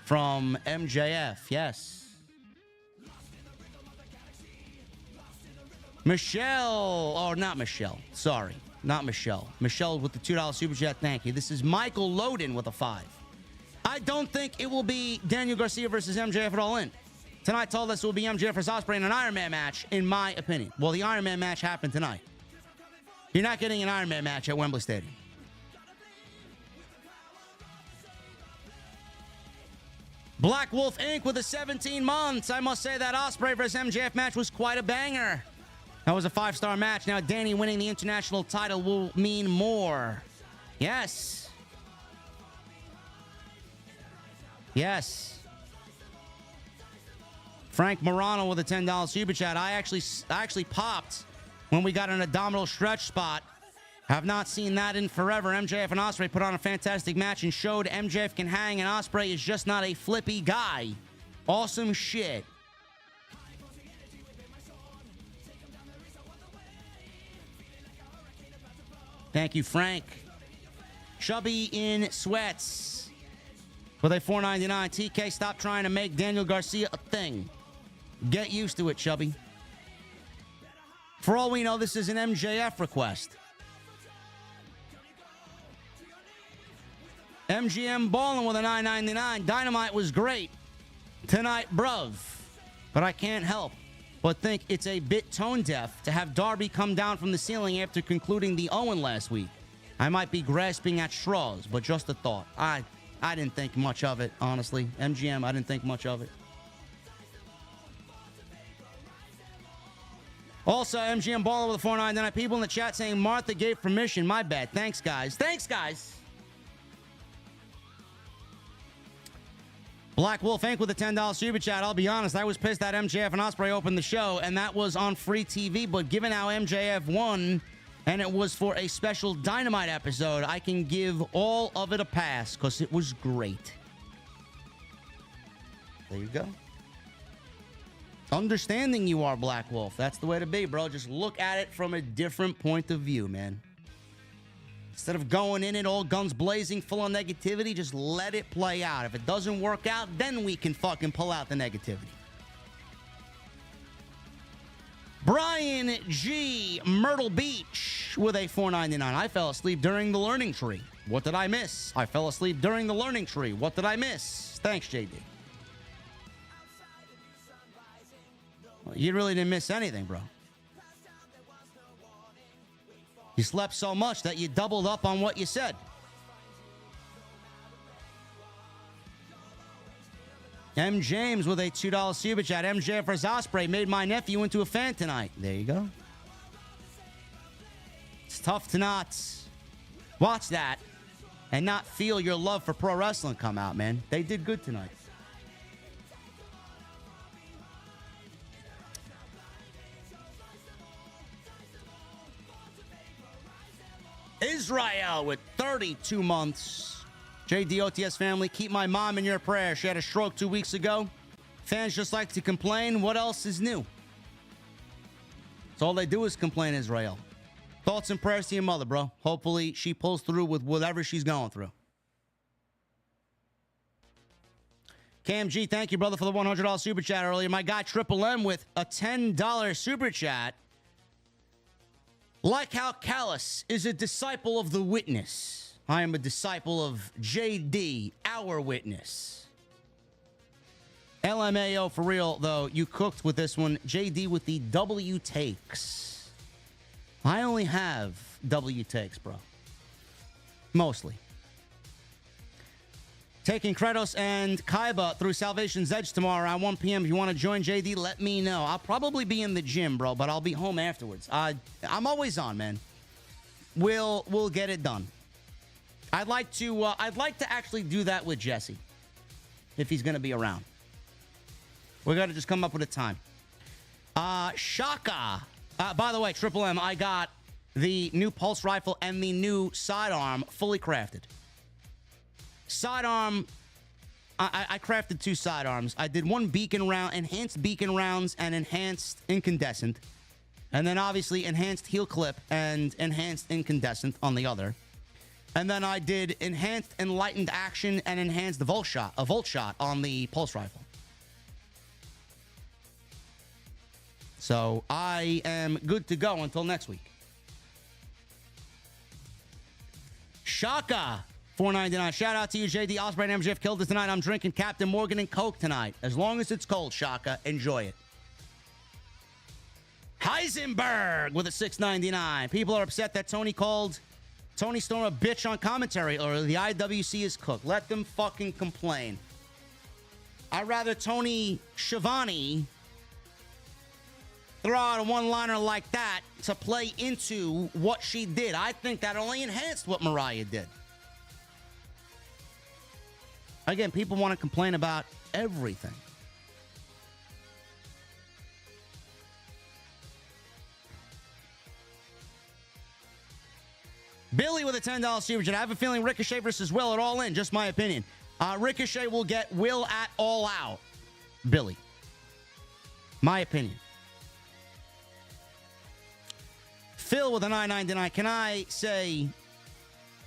from MJF. Yes. Michelle. Oh, not Michelle. Sorry. Not Michelle. Michelle with the $2 super chat. Thank you. This is Michael Loden with a 5. I don't think it will be Daniel Garcia versus MJF at All In. Tonight told us it will be MJF versus Osprey in an Iron Man match, in my opinion. Well, the Iron Man match happened tonight. You're not getting an Iron Man match at Wembley Stadium. Black Wolf Inc. with the 17 months. I must say that Osprey versus MJF match was quite a banger. That was a 5-star match. Now, Danny winning the international title will mean more. Yes. Yes. Frank Morano with a $10 super chat. I actually popped when we got an abdominal stretch spot. Have not seen that in forever. MJF and Osprey put on a fantastic match and showed MJF can hang, and Osprey is just not a flippy guy. Awesome shit. Thank you, Frank. Chubby in sweats with a $4.99. TK, stop trying to make Daniel Garcia a thing. Get used to it, Chubby. For all we know, this is an MJF request. MGM Ballin with a $9.99. Dynamite was great tonight, bruv. But I can't help but think it's a bit tone deaf to have Darby come down from the ceiling after concluding the Owen last week. I might be grasping at straws, but just a thought. I didn't think much of it, honestly. MGM, I didn't think much of it. Also, MGM Baller with a $4.99. People in the chat saying Martha gave permission. My bad. Thanks, guys. Thanks, guys. Black Wolf Inc. with a $10 super chat. I'll be honest, I was pissed that MJF and Osprey opened the show, and that was on free TV. But given how MJF won, and it was for a special Dynamite episode, I can give all of it a pass because it was great. There you go. Understanding you are, Black Wolf. That's the way to be, bro. Just look at it from a different point of view, man. Instead of going in it all guns blazing, full of negativity, just let it play out. If it doesn't work out, then we can fucking pull out the negativity. Brian G. Myrtle Beach with a $4.99. I fell asleep during the learning tree. What did I miss? I fell asleep during the learning tree. What did I miss? Thanks, JD. Well, you really didn't miss anything, bro. You slept so much that you doubled up on what you said. M. James with a $2 super chat. MJF vs. Osprey made my nephew into a fan tonight. There you go. It's tough to not watch that and not feel your love for pro wrestling come out, man. They did good tonight. Israel with 32 months. JDOTS family, keep my mom in your prayer. She had a stroke 2 weeks ago. Fans just like to complain. What else is new? That's all they do is complain, Israel. Thoughts and prayers to your mother, bro. Hopefully she pulls through with whatever she's going through. Cam G, thank you, brother, for the $100 super chat earlier. My guy Triple M with a $10 super chat. Like how Callus is a disciple of the witness, I am a disciple of JD, our witness. LMAO for real, though. You cooked with this one. JD with the W takes. I only have W takes, bro. Mostly. Taking Kratos and Kaiba through Salvation's Edge tomorrow around 1 p.m. If you want to join JD, let me know. I'll probably be in the gym, bro, but I'll be home afterwards. I'm always on, man. We'll get it done. I'd like to actually do that with Jesse, if he's gonna be around. We gotta just come up with a time. Shaka. By the way, Triple M, I got the new pulse rifle and the new sidearm fully crafted. Sidearm, I crafted 2 sidearms. I did 1 beacon round, enhanced beacon rounds, and enhanced incandescent. And then obviously enhanced heel clip and enhanced incandescent on the other. And then I did enhanced enlightened action and enhanced volt shot on the pulse rifle. So I am good to go until next week. Shaka, $4.99. Shout out to you, JD. Osprey and MJF killed us tonight. I'm drinking Captain Morgan and Coke tonight. As long as it's cold, Shaka, enjoy it. Heisenberg with a $6.99. People are upset that Tony called Tony Storm a bitch on commentary, or the IWC is cooked. Let them fucking complain. I'd rather Tony Schiavone throw out a one-liner like that to play into what she did. I think that only enhanced what Mariah did. Again, people want to complain about everything. Billy with a $10 super chat. I have a feeling Ricochet versus Will at All In. Just my opinion. Ricochet will get Will at All Out. Billy. My opinion. Phil with a $9.99. Can I say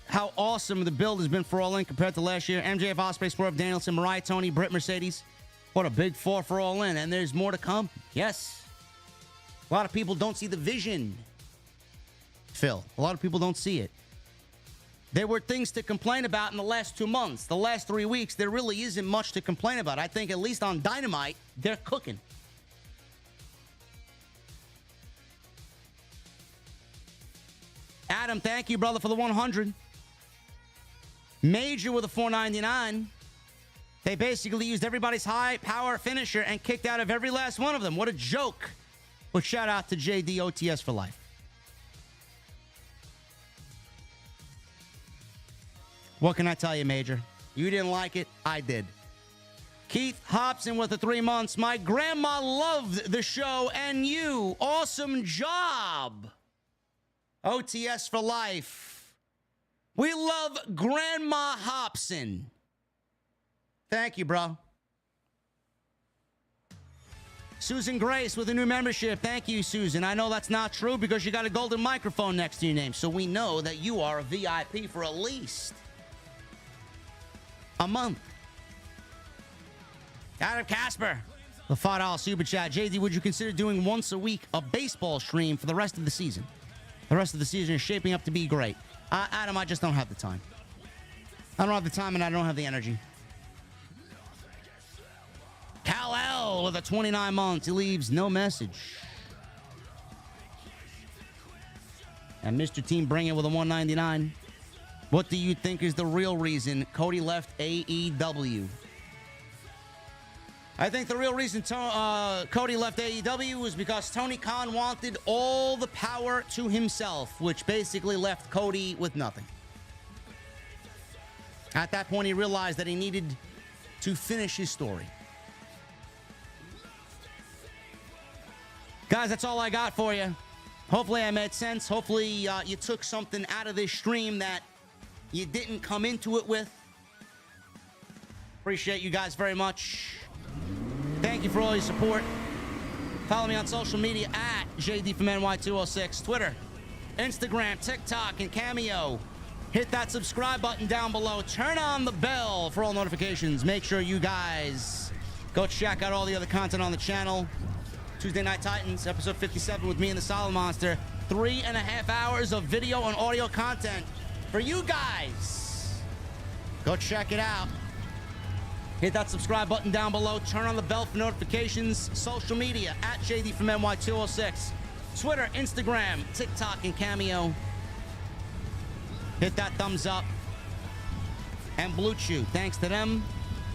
how awesome the build has been for All In compared to last year? MJF, Osprey, Swerve, Danielson, Mariah, Tony, Britt, Mercedes. What a big 4 for All In. And there's more to come. Yes. A lot of people don't see the vision. Phil, a lot of people don't see it. There were things to complain about in the last 2 months. The last 3 weeks, there really isn't much to complain about. I think at least on Dynamite, they're cooking. Adam, thank you, brother, for the 100. Major with a $4.99. They basically used everybody's high power finisher and kicked out of every last one of them. What a joke. But shout out to JD OTS for life. What can I tell you, Major? You didn't like it. I did. Keith Hobson with the 3 months. My grandma loved the show and you. Awesome job. OTS for life. We love Grandma Hobson. Thank you, bro. Susan Grace with a new membership. Thank you, Susan. I know that's not true because you got a golden microphone next to your name, so we know that you are a VIP for at least a month. Adam Casper, the $5 super chat. JD, would you consider doing once a week a baseball stream for the rest of the season? The rest of the season is shaping up to be great. Adam, I just don't have the time. I don't have the time and I don't have the energy. Cal L with a 29 months. He leaves no message. And Mr. Team Bring It with a 199. What do you think is the real reason Cody left AEW? I think the real reason Cody left AEW was because Tony Khan wanted all the power to himself, which basically left Cody with nothing. At that point, he realized that he needed to finish his story. Guys, that's all I got for you. Hopefully I made sense. Hopefully you took something out of this stream that you didn't come into it with. Appreciate you guys very much. Thank you for all your support. Follow me on social media at JD from NY206, Twitter, Instagram, TikTok, and Cameo Hit that subscribe button down below. Turn on the bell for all notifications. Make sure you guys go check out all the other content on the channel. Tuesday Night Titans, episode 57 with me and the Solid Monster. 3.5 hours of video and audio content for you guys. Go check it out. Hit that subscribe button down below. Turn on the bell for notifications. Social media, at JD from NY206. Twitter, Instagram, TikTok, and Cameo. Hit that thumbs up. And Blue Chew. Thanks to them.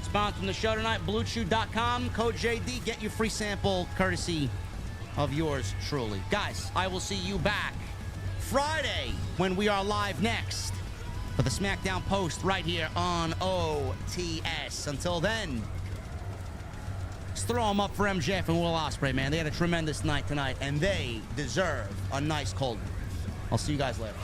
Sponsoring the show tonight, BlueChew.com. Code JD. Get your free sample courtesy of yours truly. Guys, I will see you back Friday when we are live next for the SmackDown Post right here on OTS. Until then, let's throw them up for MJF and Will Ospreay, man. They had a tremendous night tonight, and they deserve a nice cold one. I'll see you guys later.